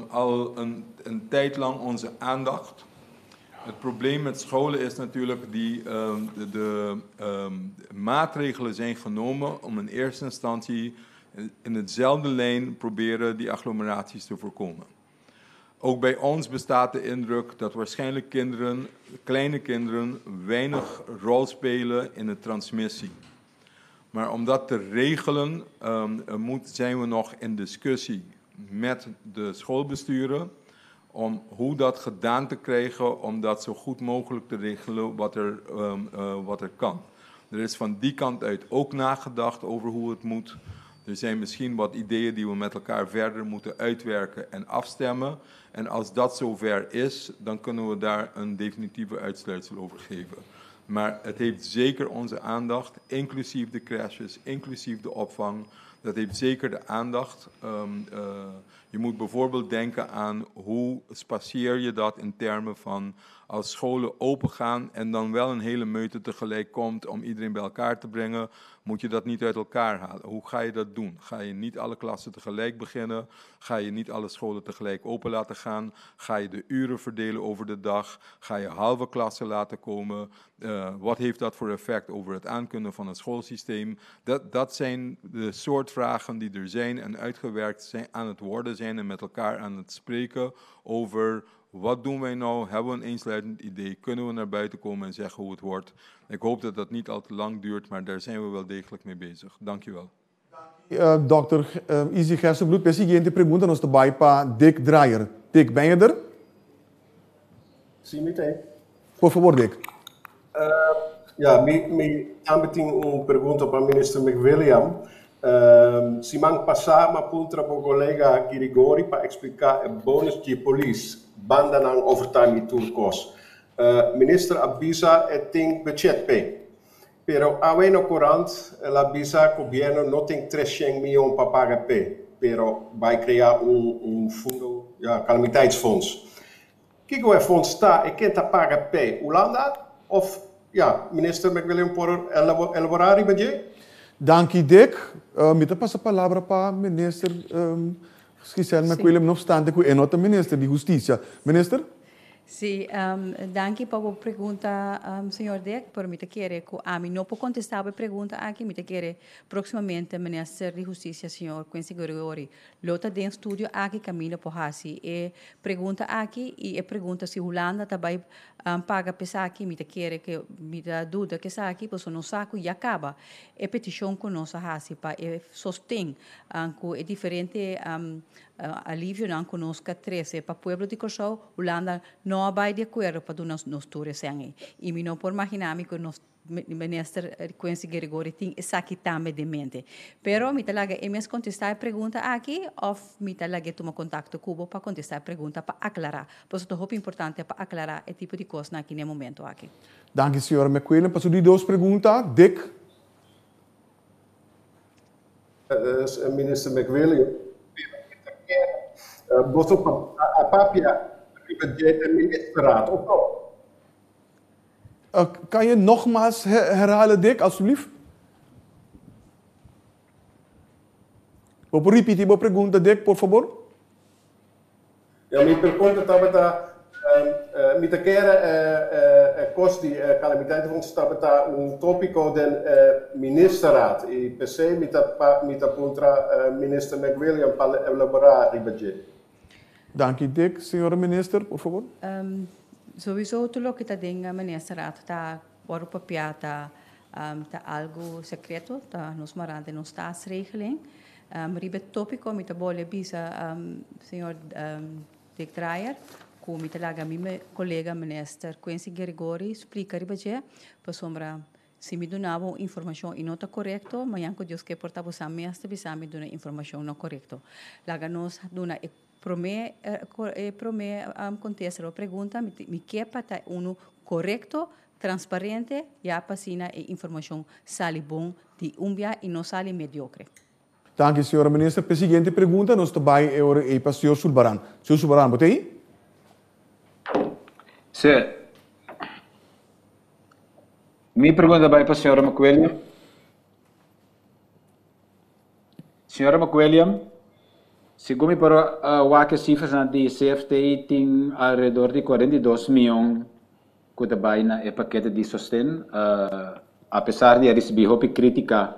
al een tijd lang onze aandacht. Het probleem met scholen is natuurlijk de maatregelen zijn genomen om in eerste instantie in hetzelfde lijn proberen die agglomeraties te voorkomen. Ook bij ons bestaat de indruk dat waarschijnlijk kleine kinderen, weinig rol spelen in de transmissie. Maar om dat te regelen zijn we nog in discussie met de schoolbesturen om hoe dat gedaan te krijgen, om dat zo goed mogelijk te regelen wat er kan. Er is van die kant uit ook nagedacht over hoe het moet. Er zijn misschien wat ideeën die we met elkaar verder moeten uitwerken en afstemmen. En als dat zover is, dan kunnen we daar een definitieve uitsluitsel over geven. Maar het heeft zeker onze aandacht, inclusief de crashes, inclusief de opvang. Dat heeft zeker de aandacht. Je moet bijvoorbeeld denken aan hoe spatieer je dat in termen van als scholen open gaan en dan wel een hele meute tegelijk komt om iedereen bij elkaar te brengen, moet je dat niet uit elkaar halen. Hoe ga je dat doen? Ga je niet alle klassen tegelijk beginnen? Ga je niet alle scholen tegelijk open laten gaan? Ga je de uren verdelen over de dag? Ga je halve klassen laten komen? Wat heeft dat voor effect over het aankunnen van het schoolsysteem? Dat zijn de soort vragen die er zijn en uitgewerkt zijn, aan het worden zijn en met elkaar aan het spreken over wat doen wij nou? Hebben we een eensluidend idee? Kunnen we naar buiten komen en zeggen hoe het wordt? Ik hoop dat dat niet al te lang duurt, maar daar zijn we wel degelijk mee bezig. Dank je wel. Dr. Easy Gerstenbloed, a seguinte pergunta nos vai para Dick Dreyer. Dick, ben je er? Sim, meteen. Por favor, Dick. Me aanbeting uma pergunta para o ministro McWilliam. Simang passar ma puntra po colega Kirigori para explicar o bônus de polícia banda ng overtime e turcos. Minister avisa e tem budget pay. Pero awe no current la avisa governo não tem 300 miljoen para pagar pay. Pero vai criar fundo, calamiteitsfonds. Kiko é fonds está e quem tá paga pay? Holanda of minister McWilliam por elaborar o budget? Dank u, Dick. Met pas a palavra para minister Giselle McWilliam, não obstante que é nota minister de Justiça. Minister? Sim, danke pela pergunta, senhor Dick, por me querer que a mim não pode contestar a pergunta aqui, me querer proximamente o ministro de Justiça, senhor Quincy Gregori, lota de estúdio aqui caminho por assim, e pergunta aqui e pergunta se Holanda também paga pesar aqui, me querer que me dá dúvida que essa aqui, pois não saco e acaba, é petição que nós assim para sostém que é diferente alívio não conosco 13 para o povo de Corsol, Holanda não vai de acordo para nos tours sangue. E me não por imaginar que nos ministro Quincy Gregori tem essa aqui também de mente. Pero me talaga emes contestar a pergunta aqui ou me talaga tomar contato com para contestar a pergunta para aclarar. Pois é muito importante para aclarar esse tipo de coisa aqui no momento aqui. Dank senhora McWilliam. Passo de duas perguntas. Dick? Minister McWilliam. Botou a papia de ministerraad, of não? Kan je nogmaals herhalen, Dick, alsjeblieft? Vou repetir a pergunta, Dick, por favor. Ja, minha pergunta estava mit der keren kost die calamiteitenfonds estava tópico do ministerraad e PC mit a puntra minister McWilliam para elaborar o budget. Dank u, Dick. Senhora minister, por favor. Sowieso tulo kita denga ministerraad ta por papia ta algo secreto ta nos marante nos staatsregeling. Ribet topico mit a bolha bisa senhor Dick Dreyer, com me talaga meu colega minister Quincy Gregori explica ribaje para sombra se me donava informação e não está correto, mas yanko Deus que portava sa mestre bisa me dona informação não correto. Laga nos dona prome contesta a pergunta me que para correto, transparente e a passina e informação sali bom de umbia e não sali mediocre. Dank u, senhora minister. A seguinte pergunta, nós também é para o senhor Sulbaran. Senhor Sulbaran, bota aí? Sim. Minha pergunta vai para a senhora McWilliam. Senhora McWilliam, segundo para o que cifras na CFTI tem ao redor de 42 milhões que trabalham no paquete de sustento, apesar de receber crítica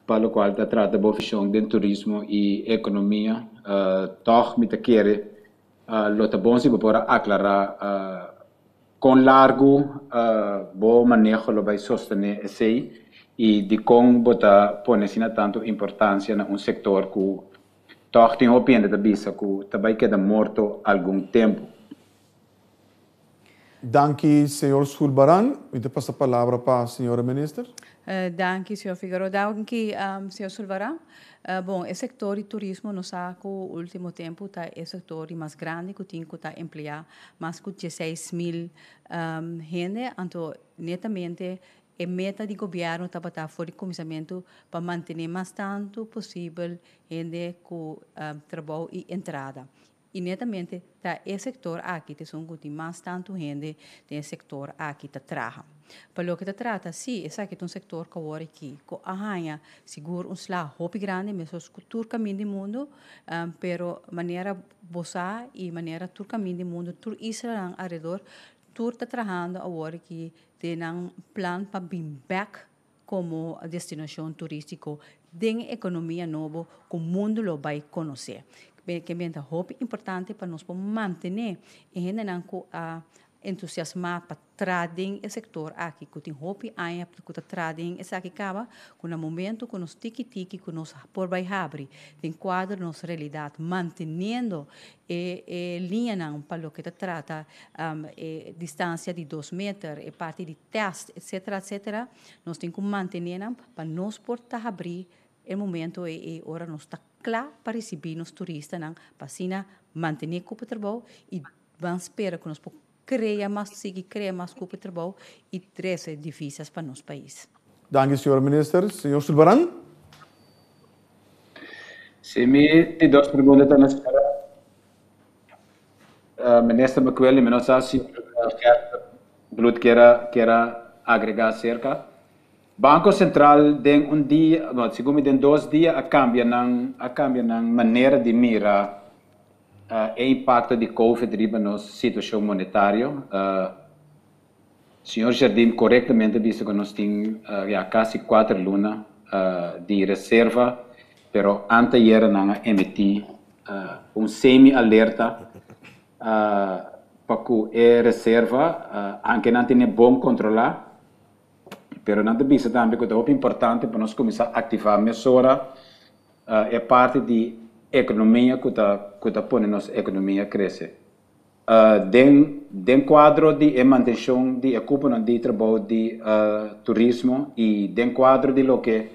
para o qual trata a profissão de turismo e economia, toch me querer lota bom se para aclarar com largo bom manejo lo vai sostener esse e de como botar pôr tanto importância na setor que toch tem opinião da bisa que também queda morto algum tempo. Dank u, senhor Sulbaran. Eu passo a palavra para a senhora minister. Dank u, senhor Figueiredo. Dank u, senhor Sulbaran. Bom, o setor de turismo no saco último tempo tá o setor mais grande que tem que tá emplear mais de 16 mil gente, então netamente a meta do governo está para fora de comissamento para manter mais tanto possível gente com trabalho e entrada. E netamente tá o setor aqui tem mais tanto gente tem setor aqui tá trabalha. Para o que trata, sim, esse aqui é setor que agora aqui, que arranha seguro slag hopi grande, mas os tur caminho do mundo, pero maneira bossa e maneira tur caminho do mundo, tur Israel ao redor, tur está trabalhando agora aqui tem plan para bring back como destinação turística, den economia nova que o mundo lo vai conhecer. Que é importante para nós manter e ainda não entusiasmar para trading o setor aqui que tem hope aí para trading esse aqui acaba com o momento com os tiki que nós por vai abrir tem quadro nossa realidade mantendo linha não para o que trata distância de 2 metros e parte de teste etc nós tem que manter para nós portar abrir o momento é hora nós está claro para receber os turistas, não, para assim manter o trabalho e vamos esperar que nós criar mais cupo de trabalho e trazer divisas para nosso país. Dank u, senhor minister. Senhor Sulbaran? Se me tem duas perguntas na espera. Minister McQuillan, menos assim, Blut quer agregar acerca. Banco Central tem dia, não, segundo tem 2 dias a cambia na maneira de mirar o impacto de Covid riba na situação monetária. Senhor Jardim corretamente disse que nós temos quase 4 lunas de reserva, pero anteayer não emiti semi-alerta para que a reserva, anche não tem bom controlar, pero não tem também que é importante para nós começar a ativar a mesura, é parte de economia que está põe nossa economia crescer. Den quadro de manutenção de equipamento de trabalho de turismo e den quadro de lo que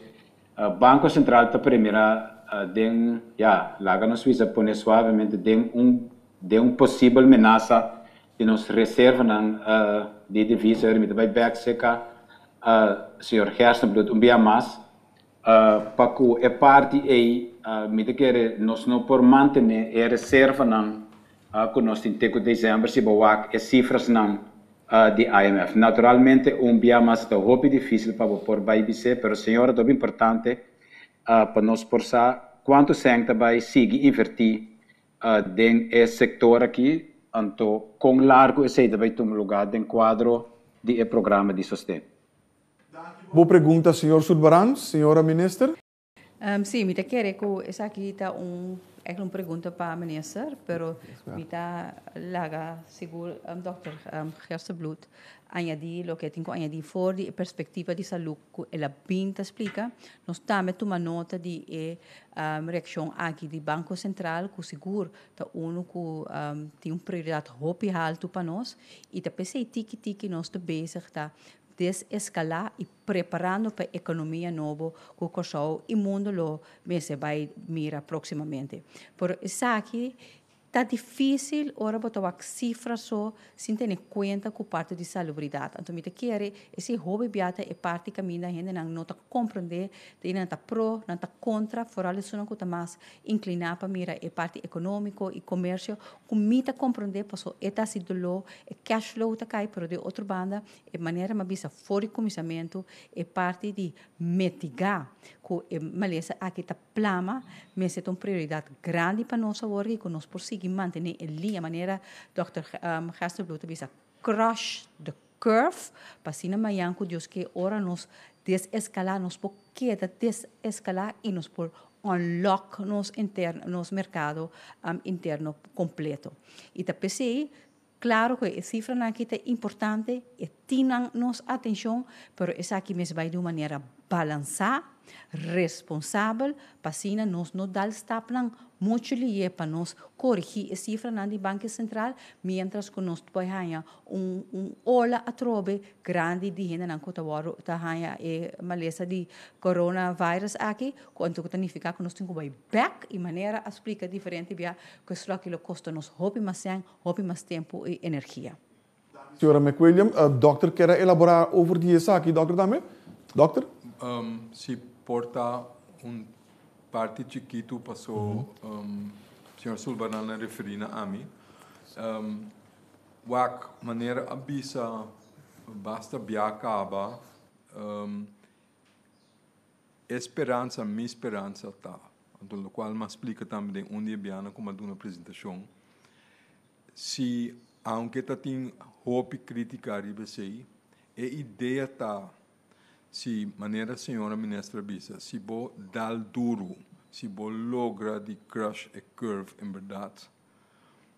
Banco Central está primeiro lá na Suíça põe suavemente de possível ameaça de nos reserva de divisa me vai back seca senhor Hersenbloed dia mais para que é parte me quer nós não por manter a reserva que nós temos que dezembro se boa as cifras de IMF. Naturalmente dia mais é muito difícil para por BIBC, mas senhora é importante para nós forçar quanto sempre vai seguir invertir nesse setor aqui, então com largo esse vai tomar lugar no quadro de programa de sustento. Boa pergunta, senhor Sulbaran, senhora minister. Sim, me quer que essa aqui está uma pergunta para a minister, pero me está lá seguro, Dr. Hersenbloed, añadir lo que tenho que añadir fora de perspectiva de saúde que ela bem explica, nós também tomamos nota de reação aqui do Banco Central, que seguro tá que tem prioridade muito alta para nós e tá pensei que nós está bezig tá desescalar e preparando para a economia nova que o Corsol e o mundo vai mirar proximamente. Por isso aqui, está difícil ora botar cifras só sem ter em conta com parte de salubridade. Então, me quer esse hobby biata é parte que a minha gente não está compreender, não está pro, não está contra, fora isso não está mais inclinar para mirar a parte econômica e comércio, com me está compreender, passou eta se dolor, cash flow está cai, pero de outra banda, é maneira mais bisa fora de comissamento, é parte de mitigar com a maleza aqui está plama, mas é uma prioridade grande para nós agora e que nós conseguimos manter a linha maneira Dr. Hersenbloed bisa crush the curve para assim amanhã que Deus que ora nos desescalar nos por queda desescalar e nos por unlock nos mercado interno completo e tá pensei claro que a cifra aqui é importante e tinham nos atenção, pero essa aqui mesmo vai de uma maneira balançada, responsável, para assim nós não dar stop muito lié para nós corrigir a cifra do Banco Central, mientras que nós temos ola a trobe grande de gente não contawaro tá hanya malesa de coronavírus aqui, quanto que significa que nós temos que back e maneira a explicar diferente via que isso aquilo custa nos hobby mais tempo e energia. Senhora McWilliam, dokter quer elaborar over die zaak, dokter daarmee? Dokter? Se porta parte chiquito passou senhor Sulbaran referindo a mim wak maneira abisa basta biacaba esperança minha esperança tá então o qual me explica também dia biana como uma apresentação se aunque tá tem hope crítica riba sei a ideia tá se maneira senhora ministra bisa, se bo dal duro, se bo logra de crush a curve em verdade,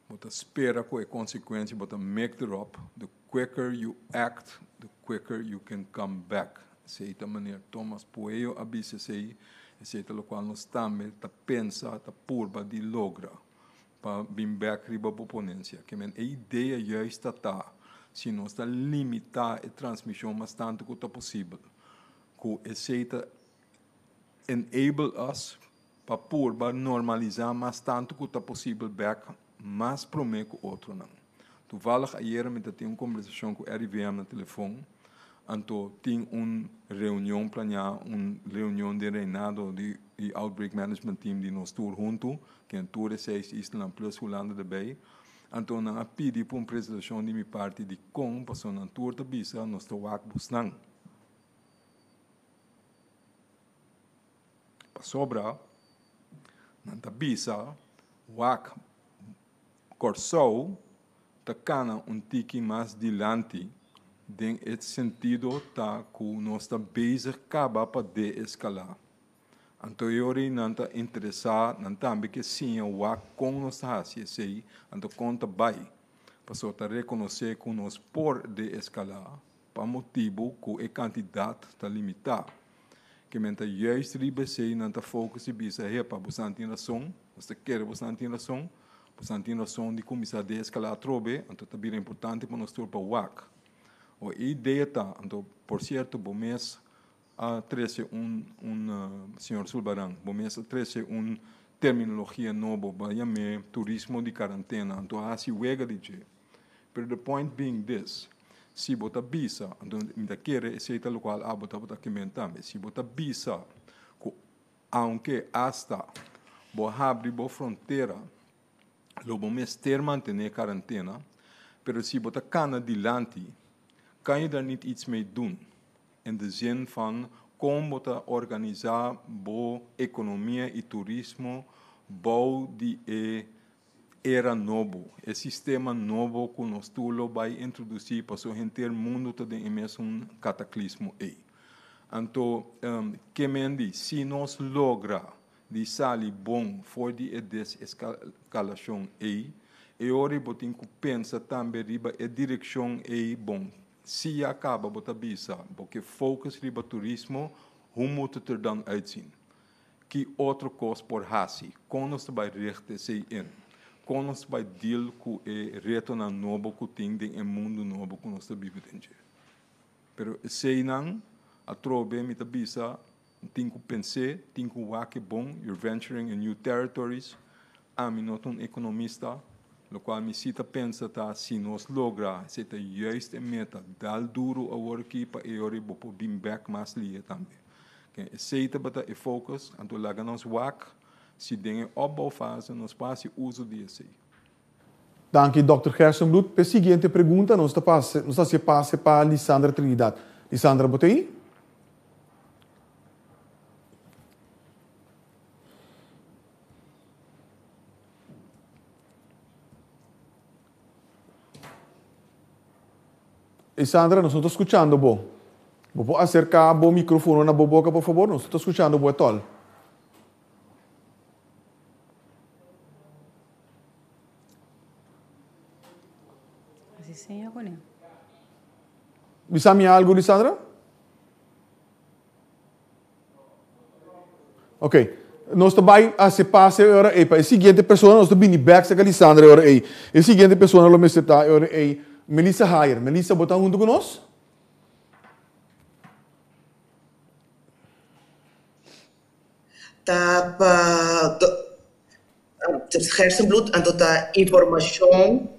bota espera com a consequência, bota make the up, the quicker you act, the quicker you can come back. Seita maneira Thomas Poeo abisa sei, seita lo qual nós também ta pensa, ta purba de logra, para bim back riba oponência, que men a ideia já está se nós está limitar a transmissão mas tanto quanto possível. Que aceita enable us para normalizar mais tanto quanto possível back, mais promê que outro não. Toevallig ayer met dat conversação com o RIVM na telefone, então tinha reunião planeada, reunião de reinado de Outbreak Management Team de nós tour junto, que é tour de 6 Island plus Holanda erbij. Então na pedi para uma apresentação de minha parte de como passou na tour da bisa nós to wak busnang. Sobra na bisa wak Corsou tacana tiki mais dilante den het sentido tá que nós está bezig acaba para de-escalar. Então eu nanta interessar nanta também que sim o com nós está assim então conta bem para só reconhecer que nós por de-escalar para motivo que a quantidade está limitada. Que menta juist ribe sei nanta focus e bisa é para você ter razão, você quer você ter razão. Portanto, nós somos de começar a de-escalar a trobe, então é bem importante para nós ter para o WAC. A ideia está, então, por certo, o mês a 13 senhor Sulbarang, o mês a 13 terminologia nova, para turismo de quarentena, então assim wega de je. But the point being this, se bota bisa, então me quer esse local a bota que mentame, se bota bisa, aunque hasta bo abrir bo fronteira lobo mes ter mantener quarentena, pero se bota cana dilante, kan je daar niet iets mee doen. In de zin van, como bota organizar bo economia e turismo, bo die era novo, o sistema novo que nós tudo vai introduzir para o inteiro mundo todo em mesmo cataclismo aí. Então, que mendi, se nós logra de sali bom for de desescalação aí, e ora botin que pensa também riba a direção aí bom. Se acaba bota bisa, porque focus riba turismo, hoe moet het er dan uitzien? Que outro cost por hasi, como nós vai rechter se in, como nós vai deal com o reto na novo que tem em mundo novo que nós vivemos. Pero se não a trobe mit bisa tem que pensar, tem que wake bom, you're venturing in new territories. A mim não um economista, o qual me cita pensa tá se nós logra, se tá juist a meta, dal duro a work para eori bopo bim back mas lia também. Que se tá bata e focus, então laga nós wak, se dingen opbouwfase, nós passe uso disso. Danke, Dr. Gerstenbloed. Per seguinte pergunta, nós se passe para Lisandra Trinidad. Lisandra, botei? Sandra, nos estamos escuchando, bo. ¿Puedo acercar el micrófono a la boca, por favor? Nos estamos escuchando, bo, tol. Así se llama con él. ¿Bisami algo, Lisandra? Ok. Nós também se passa agora aí para a seguinte pessoa, nós também de back a Lisandra agora aí. A seguinte pessoa não me está agora aí. Melissa Hayer. Melissa, botar junto conosco? Tá para Gerstenbloed en tot informação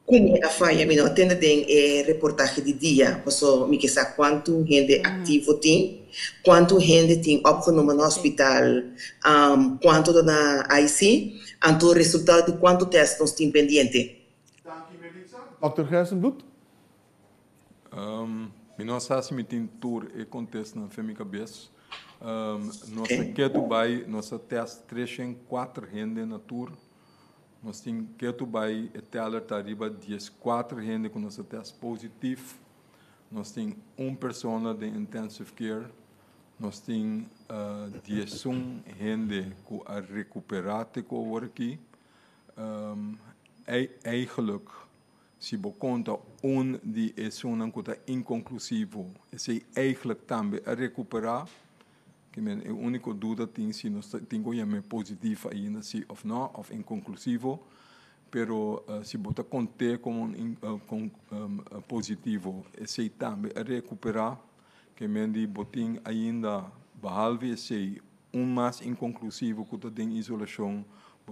como a falha me não atende em reportagem de dia, passou me que sabe quanto gente ativo tem, quanto gente tem opgenomen no hospital, quanto na IC, então o resultado de quanto teste nós tem pendente. Dr. Gerstenbloed? Nós fazemos um tour e contexto na Fêmica Bes. Nós aqui Dubai, nós teste 304 gente na tour. Nós temos que Dubai até alertar arriba 14 gente com nosso teste positivo. Nós temos uma pessoa de intensive care. Nós temos 11 gente com a recuperate com aqui. Eigenlijk se você conta de esse que é inconclusivo, esse eigenlijk também a recuperar, que é a única dúvida tem se nós temos positivo ainda se ou não, ou inconclusivo, pero se você conta como positivo, esse também a recuperar, que é de botin ainda behalve esse mais inconclusivo que tem isolação,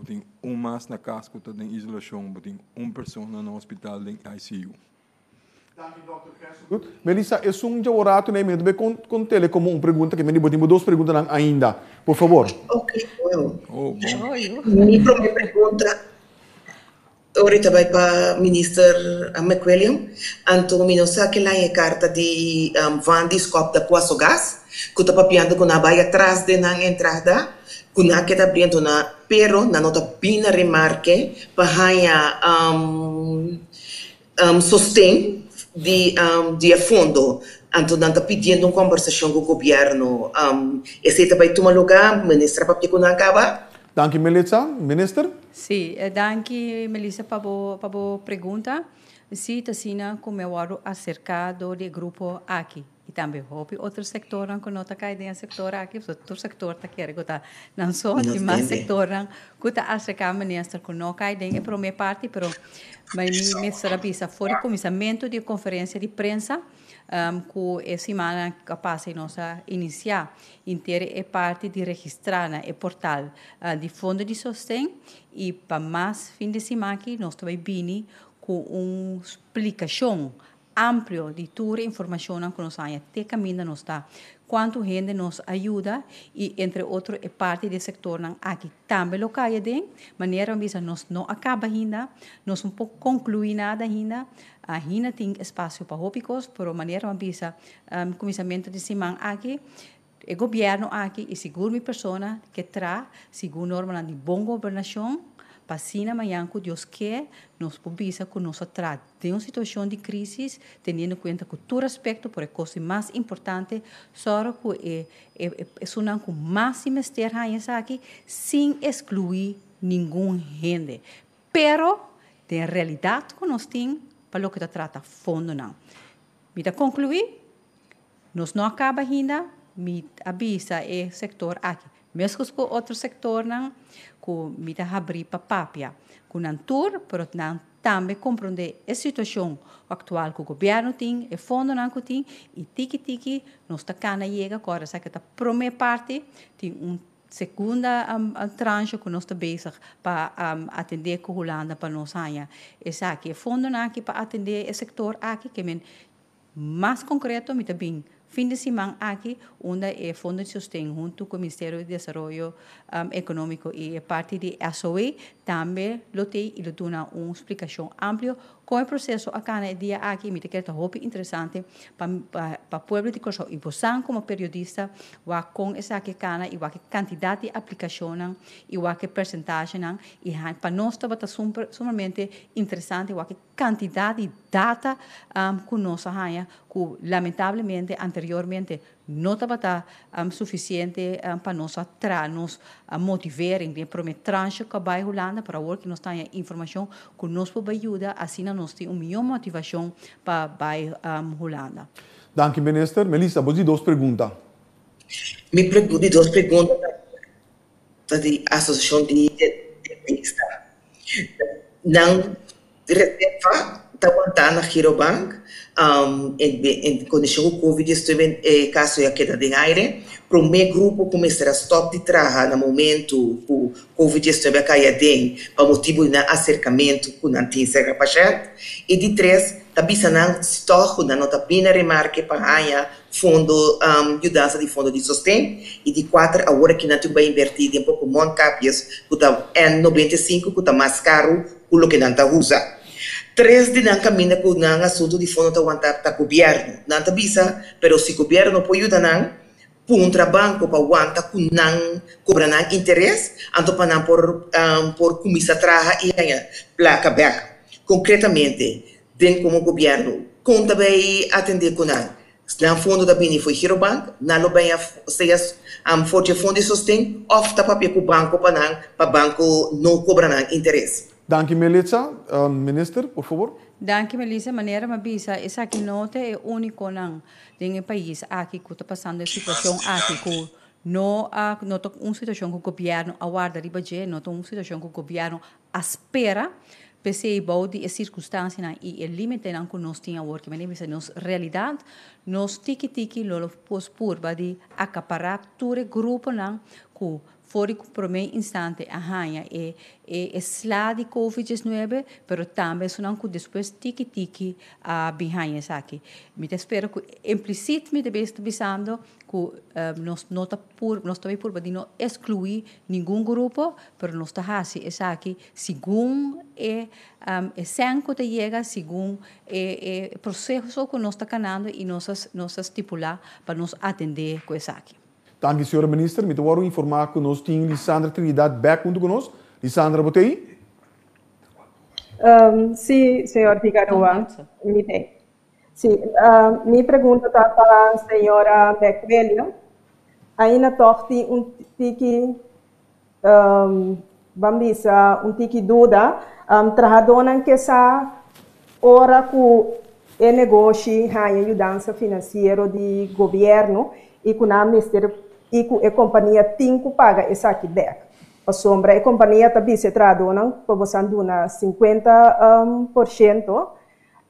tem mais na casa que tem isolação, tem pessoa no hospital em ICU. Melissa, é orato, né? Me com tele como uma pergunta que me botou duas perguntas ainda, por favor. Ok, well. Minha primeira pergunta ahorita vai para o ministro McWilliam. Então, eu sei que lá é carta de van de scop da Poço Gás, que está papiando com a baia atrás de na entrada, com a que está abrindo na, pero na nota pina remarque para sostém de fundo. Então, está pedindo uma conversação com o governo. Esse vai tomar lugar, ministra papi com a acaba. Dank u, Melissa. Minister? Sim, dank u, Melissa, para a pergunta. Sim, está como eu oro acercado do grupo aqui. E também, outro setor que não está caindo setor aqui, outro setor está querendo que não só, mas setor que está acercado, ministro, que não cai dentro, para a minha parte, mas me será fora o começamento de conferência de prensa, que essa semana capaz de nós iniciar, inteira é parte de registrar no portal de fundo de sustento e para mais fim de semana aqui nós também vini com uma explicação ampla de toda a informação que nós temos até caminho nós está quanto gente nos ajuda e entre outros é parte do setor aqui também lo caia de maneira que nós não acaba ainda nós um pouco conclui nada ainda ainda tem espaço para hópicos por maneira que começamento de semana aqui o governo aqui e seguro minha pessoa que traz seguro norma de boa governação para assim amanhã que Deus quer nos publica que nós traz de uma situação de crise tendo em conta que todo aspecto por a coisa mais importante só que é uma com máxima esterra aqui sem excluir nenhum gente pero de realidade que nós temos para o que trata fundo não me da concluir nós não acaba ainda me avisa o setor aqui mesmo que outro setor não que me da abrir para papia com um tour pero não também compreender a situação atual que o governo tem, o fundo não que tem e tiki nós está cana chega agora sabe que a primeira parte tem segunda tranche que nós está bezig para atender com a Holanda para nós aí essa aqui o fundo não aqui para atender o setor aqui que é mais concreto me também fim de semana aqui, onde é Fundo de Sustento junto com o Ministério de Desenvolvimento Econômico e a parte de SOE também lotei e dona uma explicação ampla com o processo a cada dia aqui, me quero muito interessante para o povo de Corsó e você como periodista, com essa aqui cana e a quantidade de aplicações e a percentagem e para nós está sumamente interessante a quantidade de data que nós temos que lamentavelmente anteriormente não estava suficiente para nós nos motivar em prometer tranche que vai Holanda para ver que nós temos informação que nos pode ajudar assim nós temos uma melhor motivação para Holanda. Dank u, minister. Melissa, você duas perguntas. Me pergunto duas perguntas da Associação de Dentista. Não reserva está aguantando na Girobank em condição com Covid-19 caso já queda de aire para o meu grupo começar a stop de trabalhar no momento que o Covid-19 caia dentro para motivo de acercamento com a antiga paciente e de três também se torna na nota pina remarque para a fundo mudança de fundo de sustento e de quatro agora que não vai invertir em pouco mais capias que está N95 que está mais caro que o que não está usa. Três de não caminha com o assunto de fundo de aguentar para o governo. Não está bisa, mas se o governo pode ajudar não, puntra banco para aguentar com não cobrar não interesse, então para não por começar a trabalhar e ganhar placa back. Concretamente, dentro como governo, conta bem atender com não. Não fundo da bini foi Girobank, não bem a forte fundo de sustento, ofta papel com o banco para banco não cobrar não interesse. Dank u, Melissa. Minister, por favor. Dank u, Melissa. Maneira mabisa, essa aqui não é único não no país aqui que está passando a situação aqui que não uma situação que o governo aguarda de budget, não uma situação que o governo espera pensei bode e circunstância na e limite não que nós tinha work, mas nós realidade nós tiki lolo pos purba de acaparar todo grupo não que fora que por meio instante é slá de Covid-19, pero também só não que depois tiki behind essa aqui. Me espero que implicit me deve estar pensando que nós também por de não excluir nenhum grupo, pero nós está assim essa aqui segundo senco te chega segundo processo que nós está canando e nós estipular para nos atender com essa aqui. Dank u, senhora minister. Met de informar que nós temos Lisandra Trinidad back junto conosco. Lisandra, botei? Sim, senhor Figueroa. Sim, minha pergunta está para a senhora McWilliam. Ainda torti tiki bambisa tiki dúvida. Trabalhando que essa hora que é negócio a ajudança financeira do governo e com a ministério e com a companhia tem que pagar essa aqui back. A sombra a companhia também se traduz para você dar 50%.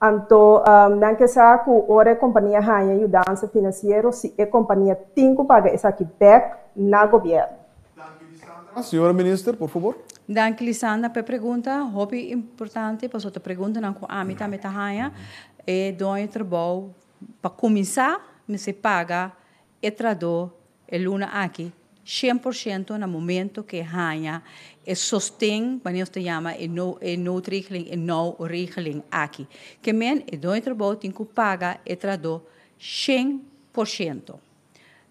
Então, não que essa hora a companhia a ajudança financeira se a companhia tem que pagar essa aqui back na governo. Senhora minister, por favor. Dank Lisandra per pergunta, hobby importante, para outra pergunta não com a mita hanha é dois trabalho para começar, me se paga e traduz luna aqui 100% no momento que hanha e sostém, mas nós te chama e no regeling aqui. Que men e dois trabalho tem que pagar e traduz 100%.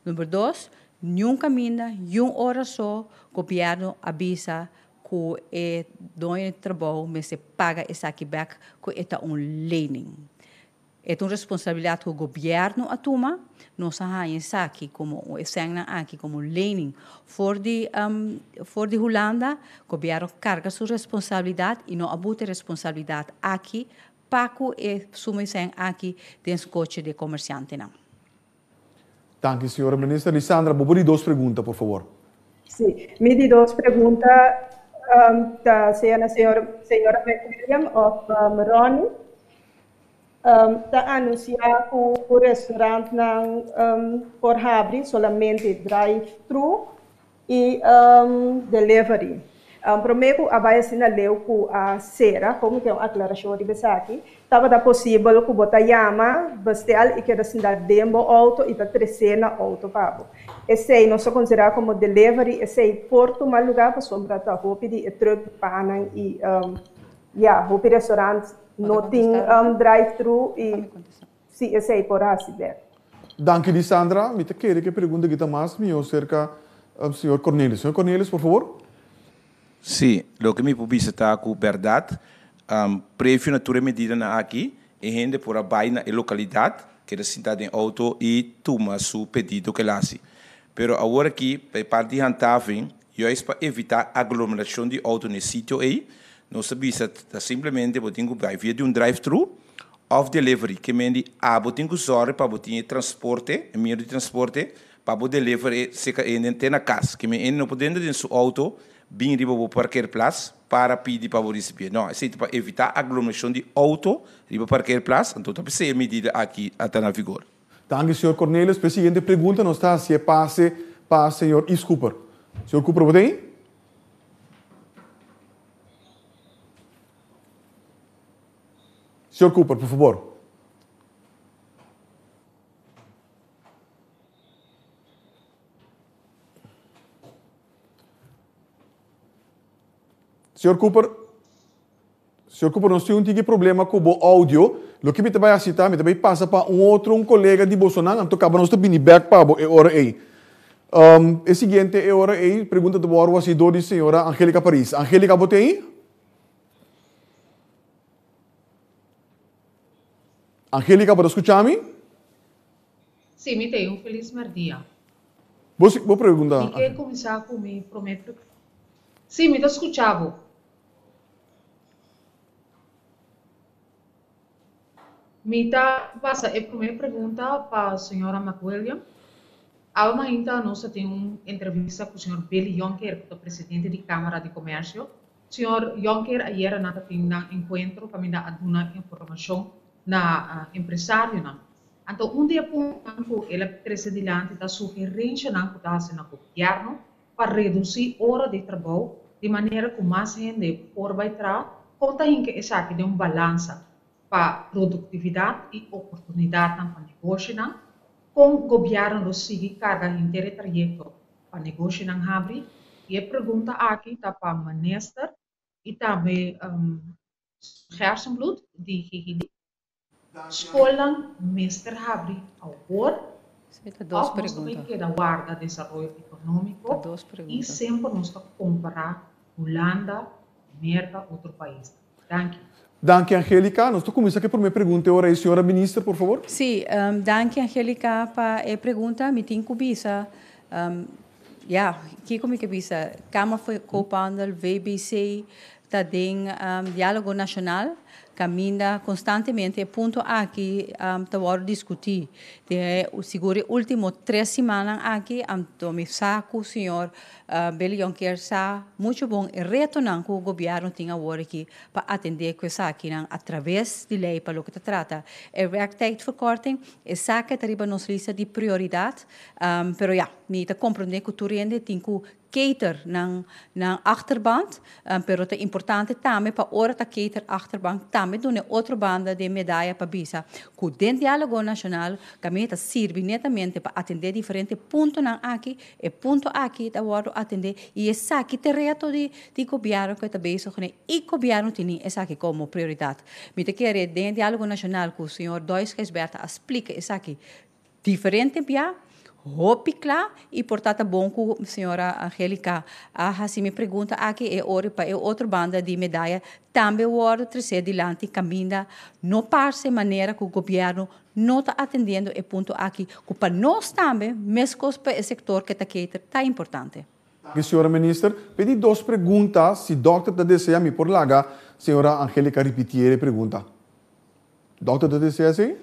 Número 2, nunca minda, hora só, o governo avisa que é dois trabalho, mas se paga essa aqui back, que é lening. É uma responsabilidade que o governo assuma. Nós temos aqui como aqui como lening for de Holanda, o governo carga sua responsabilidade e não abusa responsabilidade aqui para que assuma aqui dentro do coche de comerciante não. Dank u, senhora minister. Lisandra, vou duas perguntas, por favor. Sim, me di duas perguntas da senhora McWilliam ou Ronnie. Está anunciar que o restaurante não pode abrir somente drive-thru e delivery. Primeiro, a vai assinar leu com a Sera, como que é uma aclaração de aqui, estava possível que botar chama, bestel e que assinar dembo auto e está trecena auto pabo. Esse aí nós consideramos como delivery, esse aí porto mal lugar para sombra tá roupa de truck panan e roupa restaurante não tem drive-thru e sim, esse aí por assim der. Dank u, Lisandra. Me te querer que pergunta que mais me acerca senhor Cornelis. Senhor Cornelis, por favor. Sim, o que me publica está com verdade. Previo natura medida na aqui e gente por a baina e localidade que é sentada em auto e toma seu pedido que lasse. Pero agora aqui, para parte de handhaving, eu para evitar aglomeração de auto nesse sítio aí, nós sabemos que simplesmente botinho vai via de drive-thru ou delivery, que mende botinho zorre para botinho transporte, meio de transporte, para o delivery se que na casa, que me não podendo dentro seu auto bem riba o parquear place para pedir para o receber. Não, é para evitar aglomeração de auto riba parquear place, então tá a medida aqui até na vigor. Dank u, senhor Cornelis. A seguinte pergunta não está se passe para o senhor Is Cooper. Senhor Cooper, botei? Senhor Cooper, por favor. Senhor Cooper, nós temos um problema com o áudio. O que me vai aceitar, me vai passar para um colega de Bolsonaro, então acaba nós também back para a hora aí. É seguinte, a hora aí, pergunta do Boro, assim, do senhora Angélica Paris. Angélica, botei aí? Angélica, pode escutar-me? Sim, me tem um feliz dia. Vou perguntar. E quer começar com me prometo. Sim, me escutava. Me passa a primeira pergunta para a senhora McWilliam. Ainda nós temos uma entrevista com o senhor Billy Juncker, que é o presidente da Câmara de Comércio, Senhor Juncker ayer na tating ng encuentro kami na aduna informação na empresário na. Então, dia po ang ela presidente da sugerência ng kutase ng governo para reduzir hora de trabalho de maneira que mais gente por vai tra conta que essa aqui de balança para produtividade e oportunidade para negócio na com o governo seguir cada inteiro trajeto para negócio na abrir. E a pergunta aqui está para o ministro e também Hersenbloed, die escola Mr. Habri agora Dos perguntas. Que da guarda desenvolvimento econômico e sempre nós estamos comparar Holanda, América, outro país. Danke. Danke, Angélica. Nós começamos aqui por minha pergunta. Agora, senhora ministra, por favor. Sim, danke, Angélica, para a pergunta. Me tem kubisa. Aqui como que bisa, Câmara foi copandal, VBC, tá tem diálogo nacional, caminha constantemente, ponto aqui, tá hora discutir. O seguro último 3 semanas aqui, me saco, senhor Beli Juncker sa muito bom e retornar com o governo tinha agora aqui para atender com essa aqui através de lei para o que trata. É werktijdverkorting, é saca que nos lista de prioridade, pero me te compreender que tu rende tem que cater na achterband, pero é importante também para hora ta cater achterband também doen outra banda de medalha para bisa. Com dentro diálogo nacional, que serve netamente para atender diferentes pontos aqui, e ponto aqui da hora atender e essa aqui é reto de governo que está bezig com e governo tem essa aqui como prioridade. Me te querer dentro diálogo nacional que o senhor Dois-Gesberta explica essa aqui diferente pia Hopikla e portanto bom com a senhora Angélica. Se me pergunta aqui é hora para outra banda de medalha também o hora trazer adiante caminha não parece maneira que o governo não está atendendo e ponto aqui que para nós também mesmo para o setor que está importante. Senhora ministra, pedi 2 perguntas. Se o doutor deseja me por larga, senhora Angélica repetir a pergunta. Doutor deseja sim?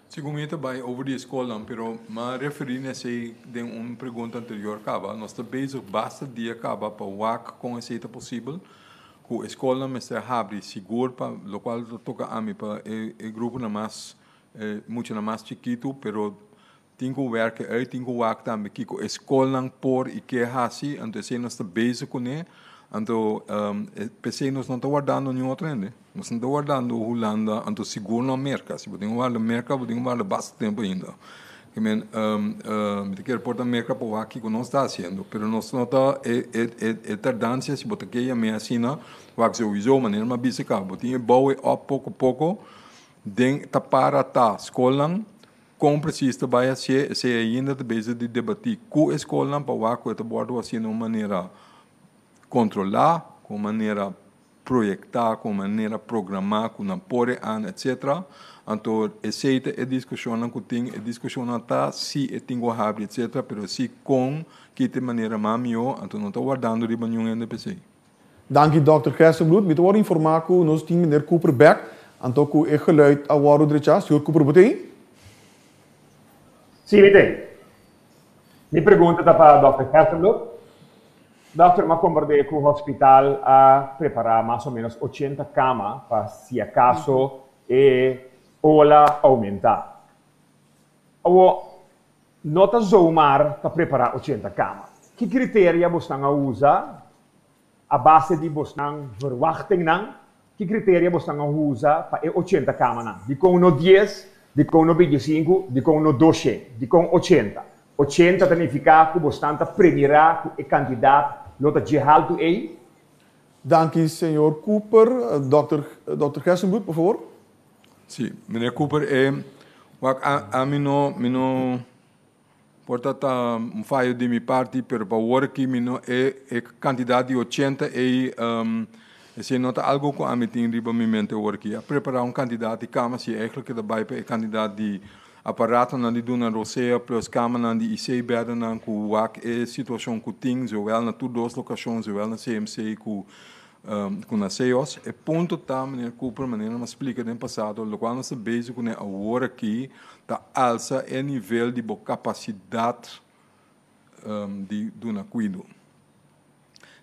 Segundo vai over de escola, pero ma referir-se de pergunta anterior acaba, nós estamos bezig basta dia acaba para WAC com essa possível, que a escola Mr. Habri seguro para lo qual toca a mim para o grupo na mais muito na mais chiquito, pero tenho werk uit, tenho WAC também que a escola por e que hasi, então se nós estamos bezig com ele. Então, pensei nós não estamos guardando nenhum outro ainda. Nós não estamos guardando Holanda, então seguro na América. Se podemos guardar a América, podemos guardar bastante tempo ainda. Me quero pôr a América para o que nós está fazendo. Mas nós não está tardância, se botar que a minha assina, o que se usou, maneira uma bicicleta. Botinha boa a pouco a pouco, tá para a escola, como precisa vai ser ainda de base de debater com a escola para o que está bordo assim de uma maneira controlar, com maneira projetar, com maneira programar, com apoio, etc. Então, essa é a discussão que tem, a discussão está se é tem guardado, etc. Mas se com que de maneira mais melhor, então não está guardando de nenhum NPC. Dank u, Dr. Hersenbloed. Met worden informatie que nós temos meneer Cooper Beck. Então, que é geluid a waro drecha, senhor Cooper Botei? Sim, me tem. Minha pergunta está para o Dr. Hersenbloed. Doctor, ma concordei que o hospital a preparar mais ou menos 80 camas para se acaso ola aumentar. O nota zoomar para preparar 80 camas. Que criteria você usa a base de você verwachting não? Que criteria você usa para 80 camas? De com 10, de com 25, de com 12, de com 80. 80 significa que você premierá o candidato Lota Gehalto aí. Dank u, senhor Cooper. Dr. Hersenbloed, por favor. Sim, meneer Cooper, a mim não portanto, falho de minha parte, pero para agora que é candidato de 80 se nota algo que a mim tem riba minha mente agora que preparar candidato de Câmara, se eigenlijk daarbij é candidato de apparaten na die doen naar Rosea plus kamer na die IC-bedden na ku wak situação ku ting zowel na todos locações zowel na CMC ku na CEOS e ponto tá meneer Cooper meneer mas explica no passado lo qual nós bezig com agora aqui tá alça é nível de capacidade de do na cuido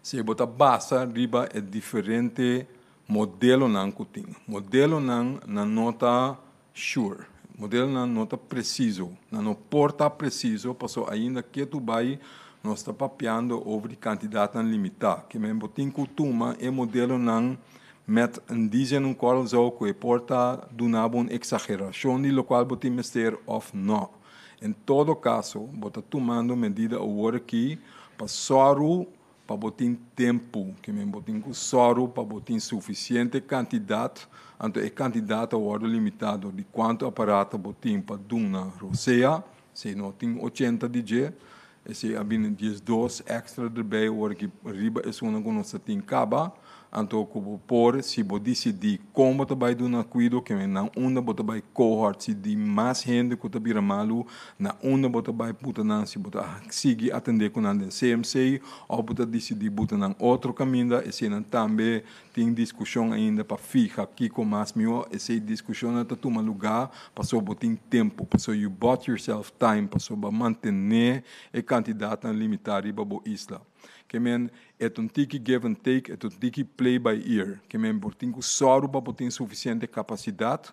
Se bota basa riba é diferente modelo nan kuting. Modelo nan na nota sure. Modelo nan nota preciso. Na no porta preciso, passou ainda que tu vai nós está papeando over quantidade limitada. Que mesmo botin costuma é modelo nan met dizem um coro zo que porta donava uma exageração de lo qual botin mister of não. Em todo caso, bota tomando medida agora aqui para soro para botin tempo, que mesmo botin com soro para botin suficiente quantidade, então é quantidade agora limitado de quanto aparato botin para duna roseia, se não tem 80 DJ. Esse abin 12 extra erbij waar ik riba is gewoon een nós tem caba, então como por se bo decidir como trabalhar do na cuido que na onda bota by cohort se de mais gente que tabira malu na onda bota by puta na se bota sigue atender com na CMC ou bota decidir bota na outro caminho esse não também tem discussão ainda para ficar aqui com mais meu essa discussão está toma lugar passou botin tempo passou you bought yourself time passou para manter a quantidade limitada riba bo isla que men é um tiki give and take, é um tiki play by ear, que men botin com soro para botin suficiente capacidade,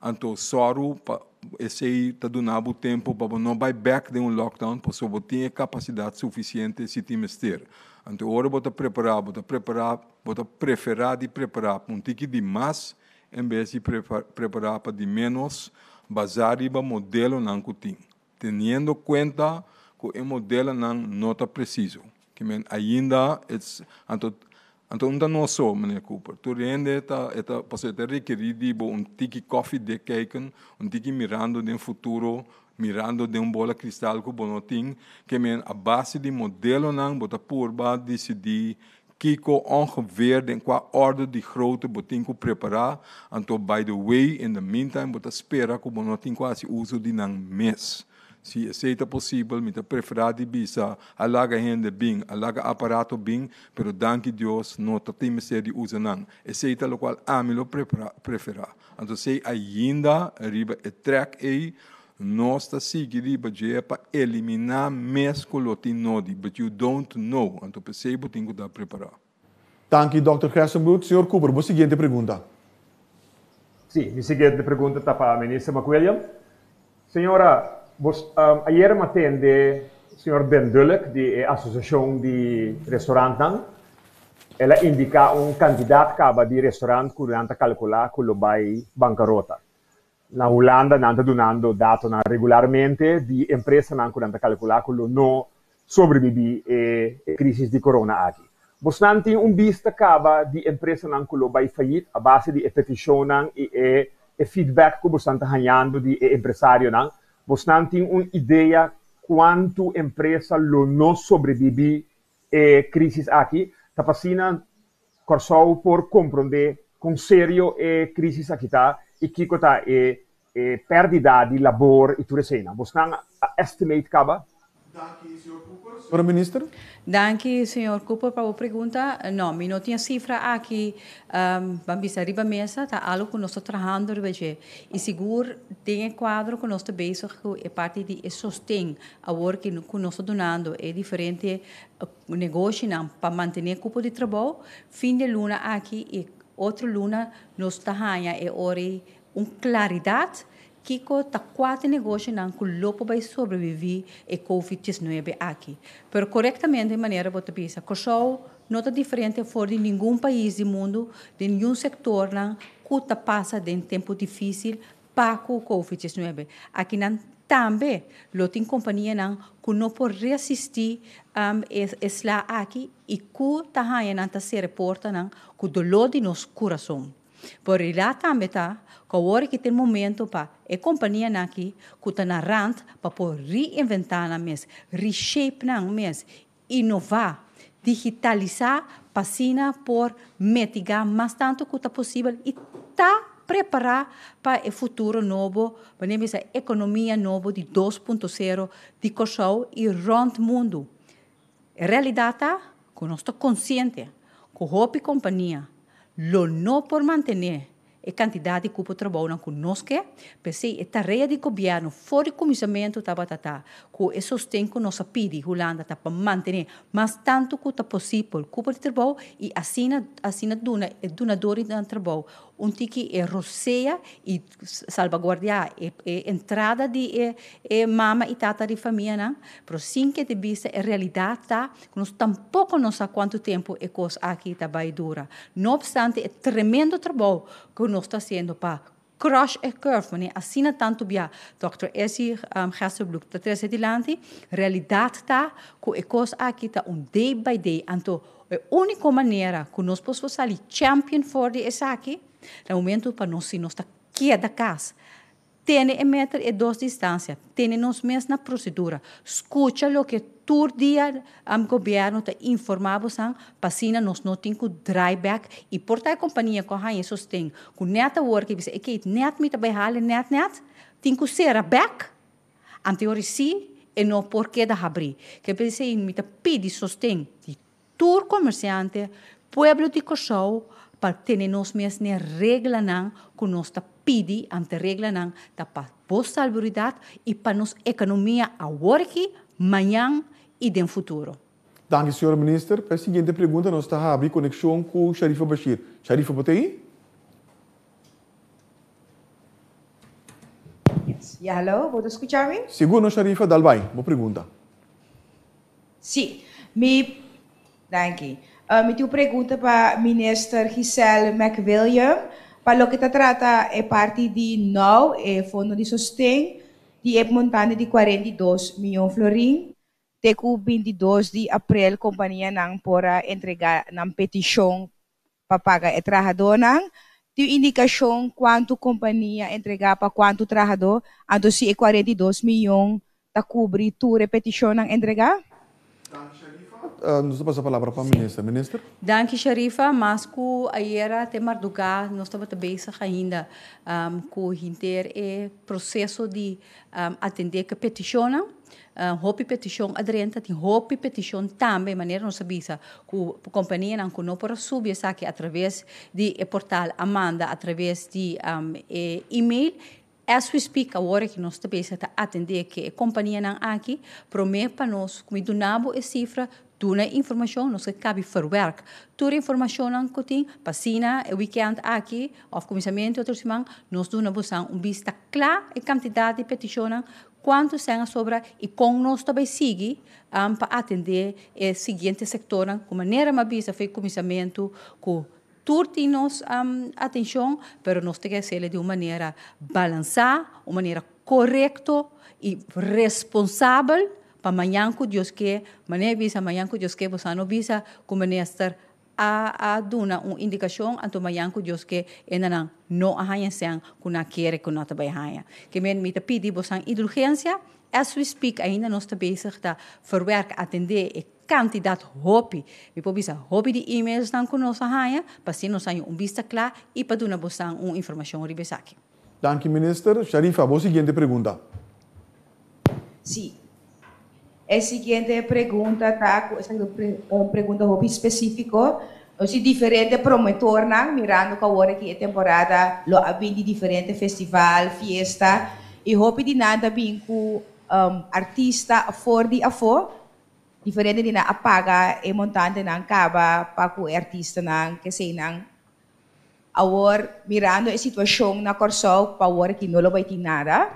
então soro para esse tá donando tempo para não vai back de lockdown, para só botin capacidade suficiente se timester. Então agora bota preparar, bota preferar de preparar um tiki de mais, em vez de preparar para de menos, baseado em modelo não cutim, tendo conta que o modelo não está preciso. Que men ainda então não só meneer Cooper tu rende eta passe te requerir de tiki coffee de kijken tiki mirando de futuro mirando de bola cristal que bonoting que men a base de modelo nang bota purba decidir kiko ongeveer den qua orde de grootte botinko preparar então by the way in the meantime bota espera que bonoting quase uso de nang mes. Se aceita possível, me preferar de bisa, alaga gente bem, alaga aparato bem, pero danke Deus, não tem ser de usar não. Aceita o qual a mim preferar. Então, se ainda riba e track aí, nós está seguindo riba de para eliminar mesmo o que não di, but you don't know. Então, percebo tem que estar preparado. Danke, Dr. Gerstenbroek. Senhor Cooper, a seguinte pergunta. Sim, a seguinte pergunta está para a ministra McWilliam. Senhora, ayer me atende o senhor Ben Dulek, da Associação de Restaurantes. Ela indica candidato de restaurante que não calcular que vai bancarrota. Na Holanda não está donando dados regularmente de empresas que não calcular que não sobrevive a crise de corona aqui. Você tem vista de empresas que vai fallir a base de petição e feedback que você está ganhando de empresário. Você tem uma ideia quanto empresa não sobrevive a crise aqui? Está fazendo corso por compreender com sério a crise aqui e que está a perda de labor e tudo isso. Você tem estimate caba? Senhora Ministra? Danke, senhor Cooper, para a pergunta. Não, não tinha cifra aqui. Vamos arriba mesa, está algo que nós estamos trabalhando hoje. E seguro, tem quadro que nós estamos bezig com a parte de sostém, a work que nós estamos donando, é diferente negócio para manter o grupo de trabalho. Fim de luna aqui e outra luna nós estamos é hora uma claridade que está quatro negócios que lopo vai sobreviver a COVID-19 aqui. Pero corretamente de maneira que pensa, que não está diferente fora de nenhum país do mundo, de nenhum setor que está passa de um tempo difícil para o COVID-19. Aqui também tem companhia que não pode resistir essa aqui e que está se reporta que o dolor de nosso coração. Por lá também está, que agora que tem momento para a companhia aqui, que está na rand, para poder reinventar na mês, reshape na mês, inovar, digitalizar, passina por mitigar mais tanto que está possível e está preparar para o futuro novo, para a economia nova de 2.0 de Kosovo e rond mundo. A realidade é que nós estamos conscientes que a companhia não por manter a quantidade de cupo trabalho não conosco, pensei a tarefa do governo fora do comissamento tabatata, com o sustento que nós pedimos, Holanda, para manter, mas tanto quanto possível, cupo de trabalho e assina donadores de trabalho, que é roceia e salvaguardar a entrada de mama e tata de família, mas sim que de vista a realidade está, nós tampouco não sabemos quanto tempo a coisa aqui está vai durar. Não obstante, é tremendo trabalho que nós está fazendo para crush a curve, né? Assim tanto bia Dr. Essie Gastelbloem está trazendo adiante, realidade está que a coisa aqui está day by day, então a única maneira que nós podemos sair champion for de essa aqui, no momento para nós se nós está aqui da casa, tem a meter e 2 distância, tem nós mesmos na procedura, escuta o que todo dia o governo está informando para assim nós não temos que drive back e portar a companhia com a sustém, com neta work, e que net me também halen net, tem que ser back, anterior sim, e não porque da abrir, que pensei me pedi sustém de todo comerciante, pueblo de Curaçao, para ter nós mesmos regra não, que nós está pedi ante regra não, para boa salubridade e para nossa economia agora aqui, amanhã e no futuro. Dank u, senhor minister. Para a seguinte pergunta, nós estamos a abrir conexão com o Sharifa Bashir. Sharifa, pode ir? Yes. Yeah, hello, ¿puedo escucharme? Seguro, Sharifa, dalbai. Boa pergunta. Sí, dank u. Me tenho pergunta para o ministro Giselle McWilliam, para o que se trata é parte de NOW, Fundo de Sustento, de montante de 42 milhões de florins, até o 22 de abril, a companhia não pode entregar uma petição para pagar o trabalhador. Tem indicação quanto a companhia entregar para quanto trabalhador, então se é 42 milhões, está cobrir toda a petição não entregar? Nós vamos a palavra para o ministro. Ministro? Danke, Sharifa. Mas que ayer até madrugada nós estamos bezig ainda com o processo de atender a petição. Hopi petição aderente, tem hopi petição também, maneira não sabia que a companhia não pode subir isso aqui através de portal Amanda, através de e-mail. As we speak, agora que nós estamos a atender que a companhia não aqui, promete para nós, como donamos a cifra, toda a informação, nós cabe verwerk. Toda a informação que tem, passina, o weekend aqui, ou comissamento, outra semana, nós donamos vista clara a quantidade de petições, quanto são sobra e como nós também seguimos para atender o seguinte setor, com maneira mais vista, foi comissamento, com tudo tem nossa atenção, mas nós temos que ser de uma maneira balançada, uma maneira correta e responsável para amanhã que Deus quer, amanhã que Deus quer, você não visa como ministro a dar uma indicação, então amanhã que Deus quer, ainda não arranha sem que não quer que não também arranha. Que me pedi você indulgência, as we speak ainda nós estamos bezig a verwerken, atender a quantidade hobby. We proberen hobby de e-mails dan com nós arranha, para assim nós tenhamos vista clara e para dar uma informação ribesaki. Dank u, minister. Sharifa, a seguinte pergunta. Sim. A seguinte pergunta está uma pergunta hobby específico. Se diferente promotor mirando que agora que a temporada lo havia de diferente festival, fiesta e hobby de nada bem com artista for de afo diferente de na apaga e montante não acaba para o artista não que sei não agora mirando a situação na Curaçao para agora que não lo vai ter nada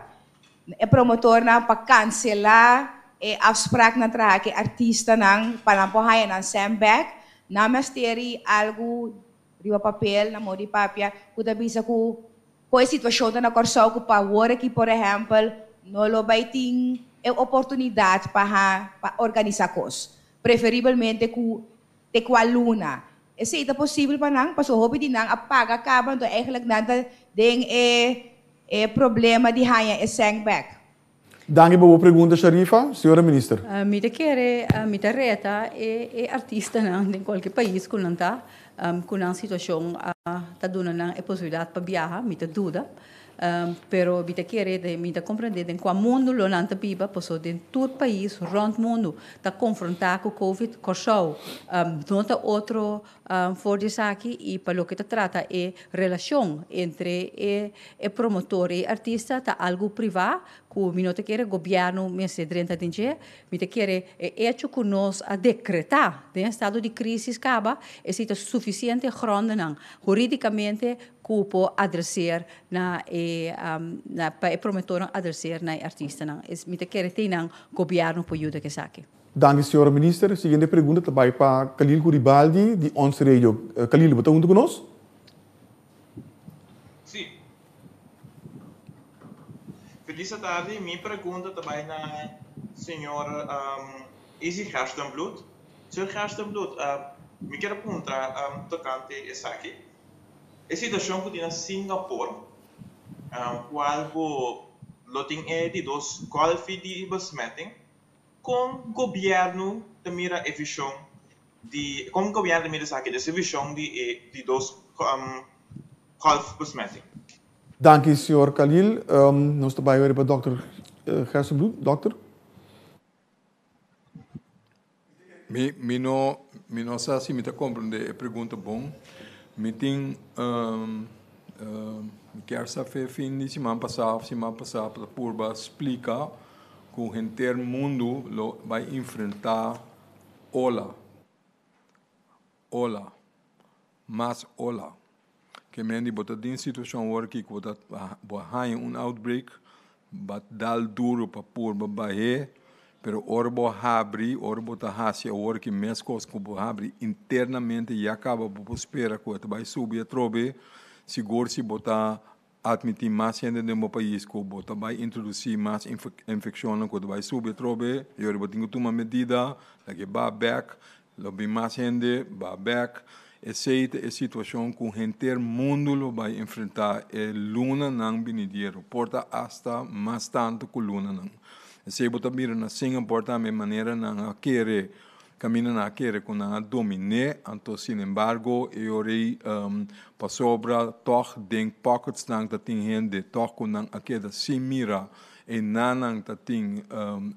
o promotor não para cancelar e afspraak na traga que artista não para não porra não sandbag não misteri algo riba papel na modi papia kuda bisa ku a situação na Curaçao que para agora que por exemplo não lo vai ter oportunidade para organizar coisas. Preferivelmente com a luna. Esse é possível para nós, para o hobby de nós apaga acaba, então eigenlijk nada tem problema de hanha e sandbag. Dank u voor uw pergunta, Sharifa. Senhora minister. Me reta artista em qualquer país que não está com uma situação tá dando a possibilidade para viajar, me dúvida. Pero bita querer bita compreender em qual mundo lo nanta biba posso de todo país rond mundo tá confrontar com Covid Curaçao nota outro voor de zaak e para lo que te trata é relação entre o promotor e artista tá algo privado que o minuto quer governo mês 30 de dia me te quer hecho que nós a decretar de estado de crise acaba existe suficiente grande não juridicamente que pode adressar na para o promotor adressar na artista não me te quer ter não governo para ajudar que saque. Dank, senhora minister. Seguinte pergunta também para Khalil Guribaldi, de Ons Radio. Khalil, você está junto conosco? Sim. Feliz tarde. Minha pergunta também na senhora Izzy Gerstenbloed. Senhor Gerstenbloed, me quero perguntar tocante essa aqui. A situação que tem na Singapura, qual loting é de dos qual de besmetting, com o governo da mira a visão de com o governo da mira aqui dessa visão de dos half besmetting. Dank, senhor Khalil. Nós também vamos para o Dr. Gerstenbloed. Dokter? Me não sei se me está compreendendo a pergunta bom. Me tem quero saber fim de semana passada para por explicar que o inteiro mundo vai enfrentar mas que men die botat in situação hoor que botat há outbreak bat dal duro para por babahe pero orbo habri orbo ta hasia or que mes cos como habri internamente e acaba por espera que vai subir a trobe seguro se botar admitir mais gente no meu país que bota vai introduzir mais infecção que vai subir a trobe e orbo tenho uma medida que vai back lobby mais gente vai back. Essa é a situação que o inteiro mundo vai enfrentar. É luna não binidero, porta hasta mais tanto que luna não. Essa é a mira na Singapura também maneira não querer caminhar na querer com não dominar. Então, sin embargo, eu orei para sobra toch denk pockets não que tem gente toch com não aquela sim mira e nanang tating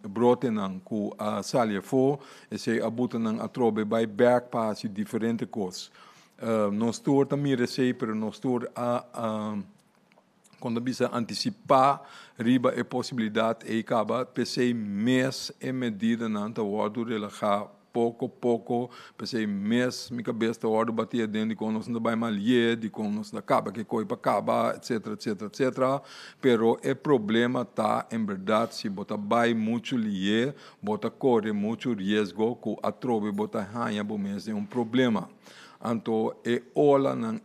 brote nang ku salje fo e se abuta nang atrobe by back pass diferente coisas nós tour também receber pero nós tour quando bisa antecipar riba e possibilidade e acaba pensei mês e medida nang ta wadu relaxa pouco, pensei mês, minha cabeça está hora batia dentro de conosco não vai mal de conosco da caba que coi para caba, etc. Pero o problema tá em verdade se bota vai muito lié, bota corre muito risco, que a trobe bota ranha bom mês é problema. Então, ola não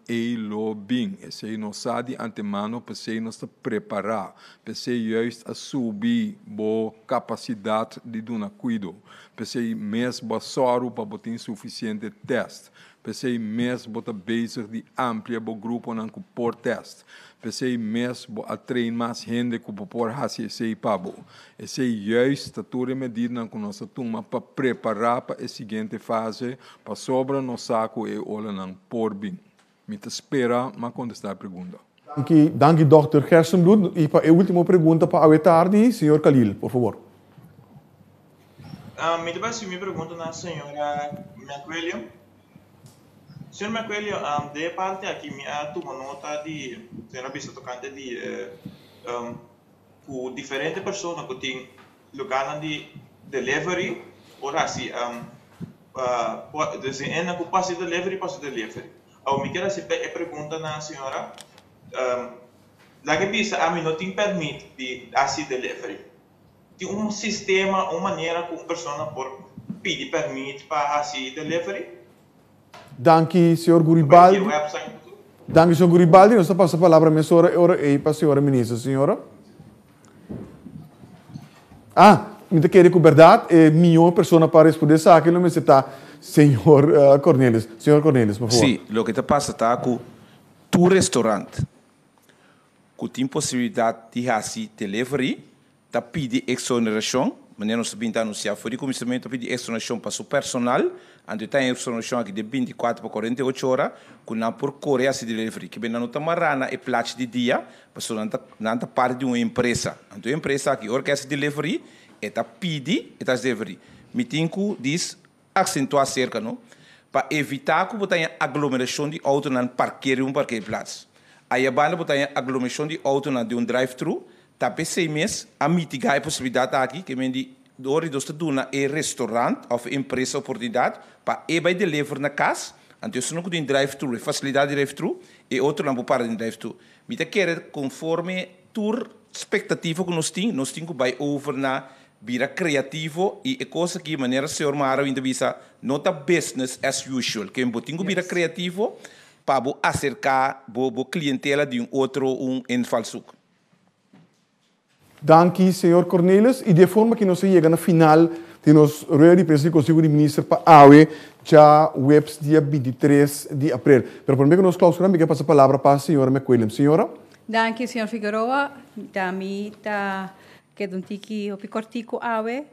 lo bem. Esse não sabe antemano, pensei nós preparar, pensei justo a subir boa capacidade de dar cuidado, pensei mesmo só para botar suficiente teste, pensei mesmo botar base de amplia bo grupo não com por teste, pensei mesmo a treinar mais gente que por fazer esse pabo, esse justo a toda medida com nossa turma para preparar para a seguinte fase, para sobra no saco e olha não por bem. Me espera, mas contestar a pergunta. Dank, Dr. Gerstenbloed. E para a última pergunta para a tarde, senhor Khalil, por favor. Me depois me pergunta na senhora McWilliam. Senhor McWilliam, de parte aqui me toma nota de senhora bisa tocante de com diferentes pessoas que tem lugar de delivery ou assim desenha com passe delivery. Ou me quero saber a pergunta na senhora lá que bisa a mim não tem permite de assim delivery. Tem sistema, uma maneira como pessoa pode pedir permite para assim delivery. Dank, senhor Guribaldi. Dank, senhor Guribaldi. Nós passamos a palavra para a senhora e para a senhora ministra. Senhora? Me quer com verdade, melhor pessoa para responder essa aqui, não me está senhor Cornelis. Senhor Cornelis, por favor. Sim, o que está passando está com tu restaurante, que tem possibilidade de fazer delivery, está pedindo exoneração, mas não sabia anunciar, foi de começamento pedir exoneração para o personal, onde tem exoneração aqui de 24 para 48 horas, que não por correr esse delivery, que bem não está marrana e plate de dia, mas não está parte de uma empresa. Então a empresa aqui, orquestra delivery, está pedindo, está delivery. Me tem que diz acentuar cerca, não? para evitar que você tenha aglomeração de auto na parqueerplaats. Aí a banda tem aglomeração de auto na de drive-thru, tá per 6 meses a mitigar a possibilidade aqui que me di dori dos te doen na restaurant of empresa oportunidade para vai deliver na casa, então se não tem drive-thru, facilidade de drive-thru e outro não para de drive-thru. Me te querer conforme tour expectativa que nós temos que vai over na vira criativo e coisa que maneira senhor Mara ainda visa nota business as usual, que um botinho vira criativo para acercar a clientela de outro invalshoek. Dank senhor Cornelis. E de forma que nós chegamos na final de nossa reunião de presidente do Conselho de Ministros para AWE, já webs dia 23 de abril. Mas por meio que nós clausuramos, eu passo a palavra para a senhora McWilliam. Senhora? Dank senhor Figueroa. Dami que um tiki o picortico AWE,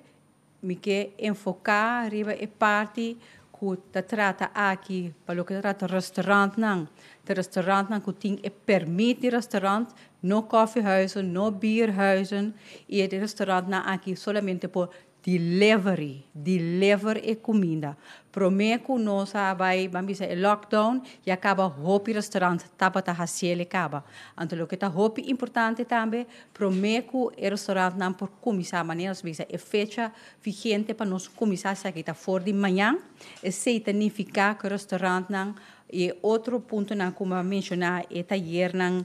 me que enfocar riba e parte que trata aqui para o que trata restaurante não, de restaurante não que tem e permite restaurante, no koffiehuizen, no bierhuizen e de restaurante não aqui somente por deliver e comida. Prometo nós vai vamos lockdown e acaba hopi restaurante tapa ta hasiele acaba. Então o que tá hopi importante também prometo o restaurante não por começar maneira visa é fecha vigente para nós começar se aqui tá for de manhã e se significa que o restaurante não e outro ponto não como mencionar é taller não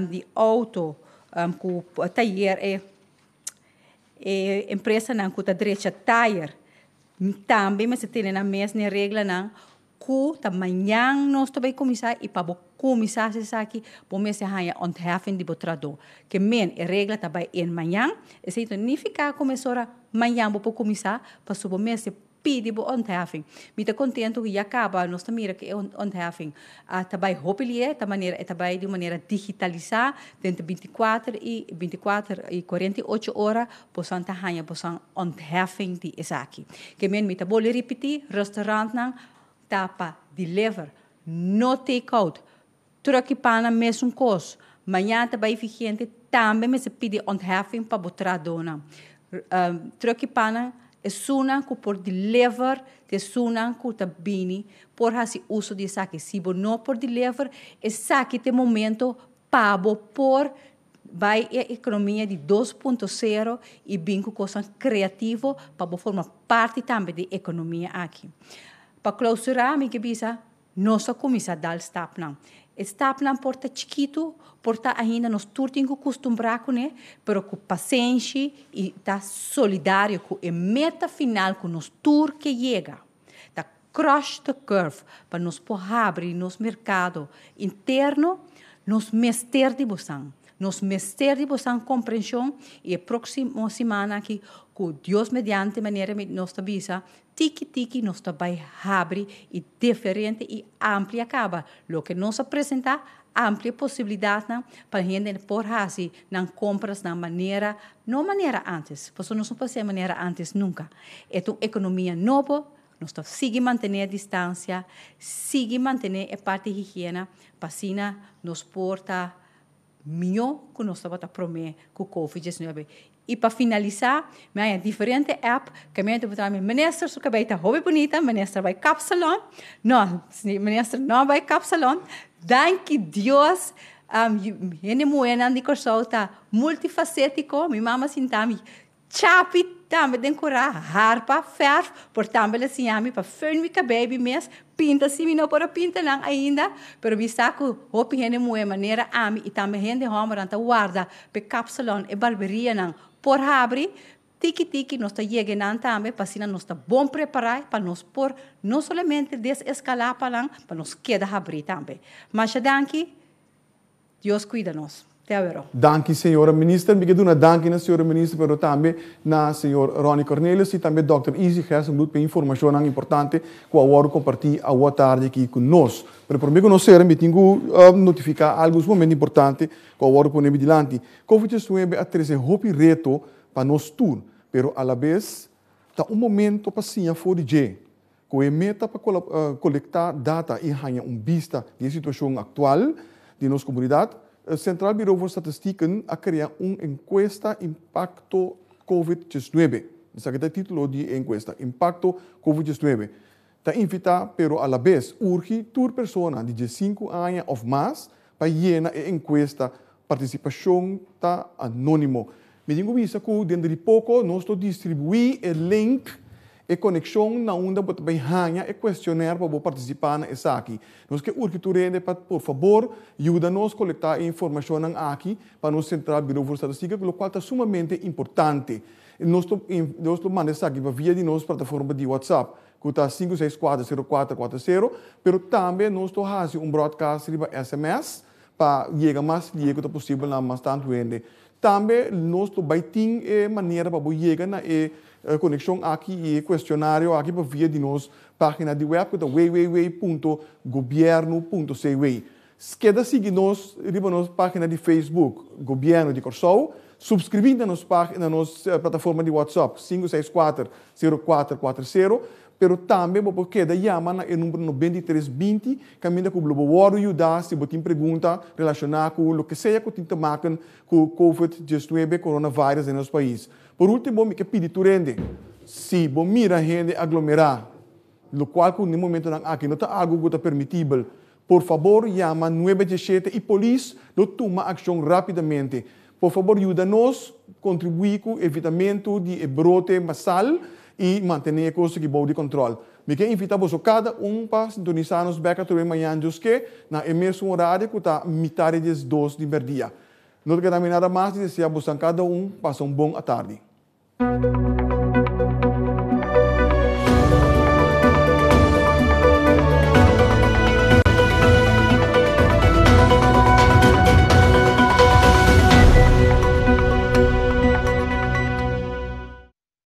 de auto com taller empresa não que tá direita tire também mas tem na mesma regra não que amanhã nós também começar e para começar se aqui bom mês hanya ontheffing de botrador que men a regra também em manhã e se significa começar manhã vou começar para subir mês pedi bo ontheffing. Me tá contento que acaba nós também que ontheffing também hopelie da maneira também de maneira digitalizar dentro 24 e 48 horas possam tá hanya possam ontheffing de esaki. Que men me tá bole repetir restaurant nang tapa deliver no take out. Troque pana mesmo cos. Manhã também vigente também me se pede ontheffing para botar dona. Troque pana é suna que por deliver de suna que tá bini por hasi uso de saque se não por deliver é saque de momento pabo por vai a economia de 2.0 e binco coisas criativo para formar parte também da economia aqui. Para clausurar me que bisa nossa comissão dal stap não. Stap não porta chiquito, porta ainda nos turtinho costumbrar com né, pero com paciência e tá solidário com a meta final com nos tour que chega. Tá crush the curve para nos abrir nos mercado interno, nos mester de boção. Nos mester de boção compreensão e a próxima semana aqui com Deus mediante maneira nos avisa tiki nos vai abrir e diferente e amplia acaba. Lo que nos apresenta amplia possibilidade para gente por fazer não compras na maneira não maneira antes, porque não pode ser maneira antes nunca. É uma economia nova, nós sigue manter a distância, sigue manter a parte de higiene, para assim nos porta melhor que nós estamos a prometer com o Covid-19. E para finalizar, há diferente app que me botar ministro su cabeta hobby bonita, ministro vai capsalon. Não, ministro não vai capsalon. Danke Deus. Ele moena de corsolta multifacético, mi mama sintami. Chapi também tem curar harpa, ferf, por também assim a mim para fern mi cabelo mes, pinta se não para pinta lang ainda, pero bisa ko hopi hene moe maneira a mim e também hende homer anta guarda pe capsalon e barberia nang por abrir tiki nós está chegando também para assim nós está bom preparar para nós por não somente desescalar para nós queda abrir também. Mas danke, Deus cuida nós. Dank senhora ministra. Me quedo na dank na senhora ministra, pero também na senhor Ronnie Cornelis e também Dr. Easy Gersenbloed para informação importante que eu compartilhar a tarde aqui conosco. Pero por mim conhecer, me tenho notificar algo muito importante que eu pôr adiante. Covid-19 é um reto para nós todos, pero a la vez está momento para sim fora de com a meta para coletar data e ganhar vista da situação atual de nossa comunidade. O Central Bureau voor Statistieken a criar encuesta Impacto COVID-19. Esse aqui é o título de encuesta, Impacto COVID-19. Te invita, pero a la vez, urge tu persona de 15 anos ou mais para llenar a encuesta participação tá anônimo. Me digo isso que dentro de pouco nós estou distribuir o link e conexão na onda para bem ganhar e questionário para participar nessa aqui. Nós que urge tu rende para por favor ajuda-nos a coletar informação aqui para nos central Bureau de Estatística, o qual é sumamente importante. Nós mandamos aqui via de nossa plataforma de WhatsApp, que está 5640440, pero também nós fazemos broadcast riba SMS para chegar mais que é possível na mais tanto rende. Também nós temos maneira para chegar na conexão aqui e questionário aqui para via de nossa página de web, que é www.governo.cw. Queda seguir nós riba nossa página de Facebook, Governo de Corsou, subscrever na nossa plataforma de WhatsApp 5640440, pero também porque da chama na número 9320, caminha com o Globo War ajudar se você tem pergunta relacionada com o que seja que tem que machen com o COVID-19, coronavírus no nosso país. Por último, me pedir tu rende, se você mira gente aglomerar, no qual no momento aqui não está algo que está permitível, por favor, chama 917 e a polícia não toma ação rapidamente. Por favor, ajuda-nos a contribuir com o evitamento de brote massal e manter a coisa que de controle. Me quero invitar você cada para sintonizar-nos bem até amanhã, que na mesmo horário que está metade das 2 de dia. Não quero nada mais de desejar a cada passa bom tarde.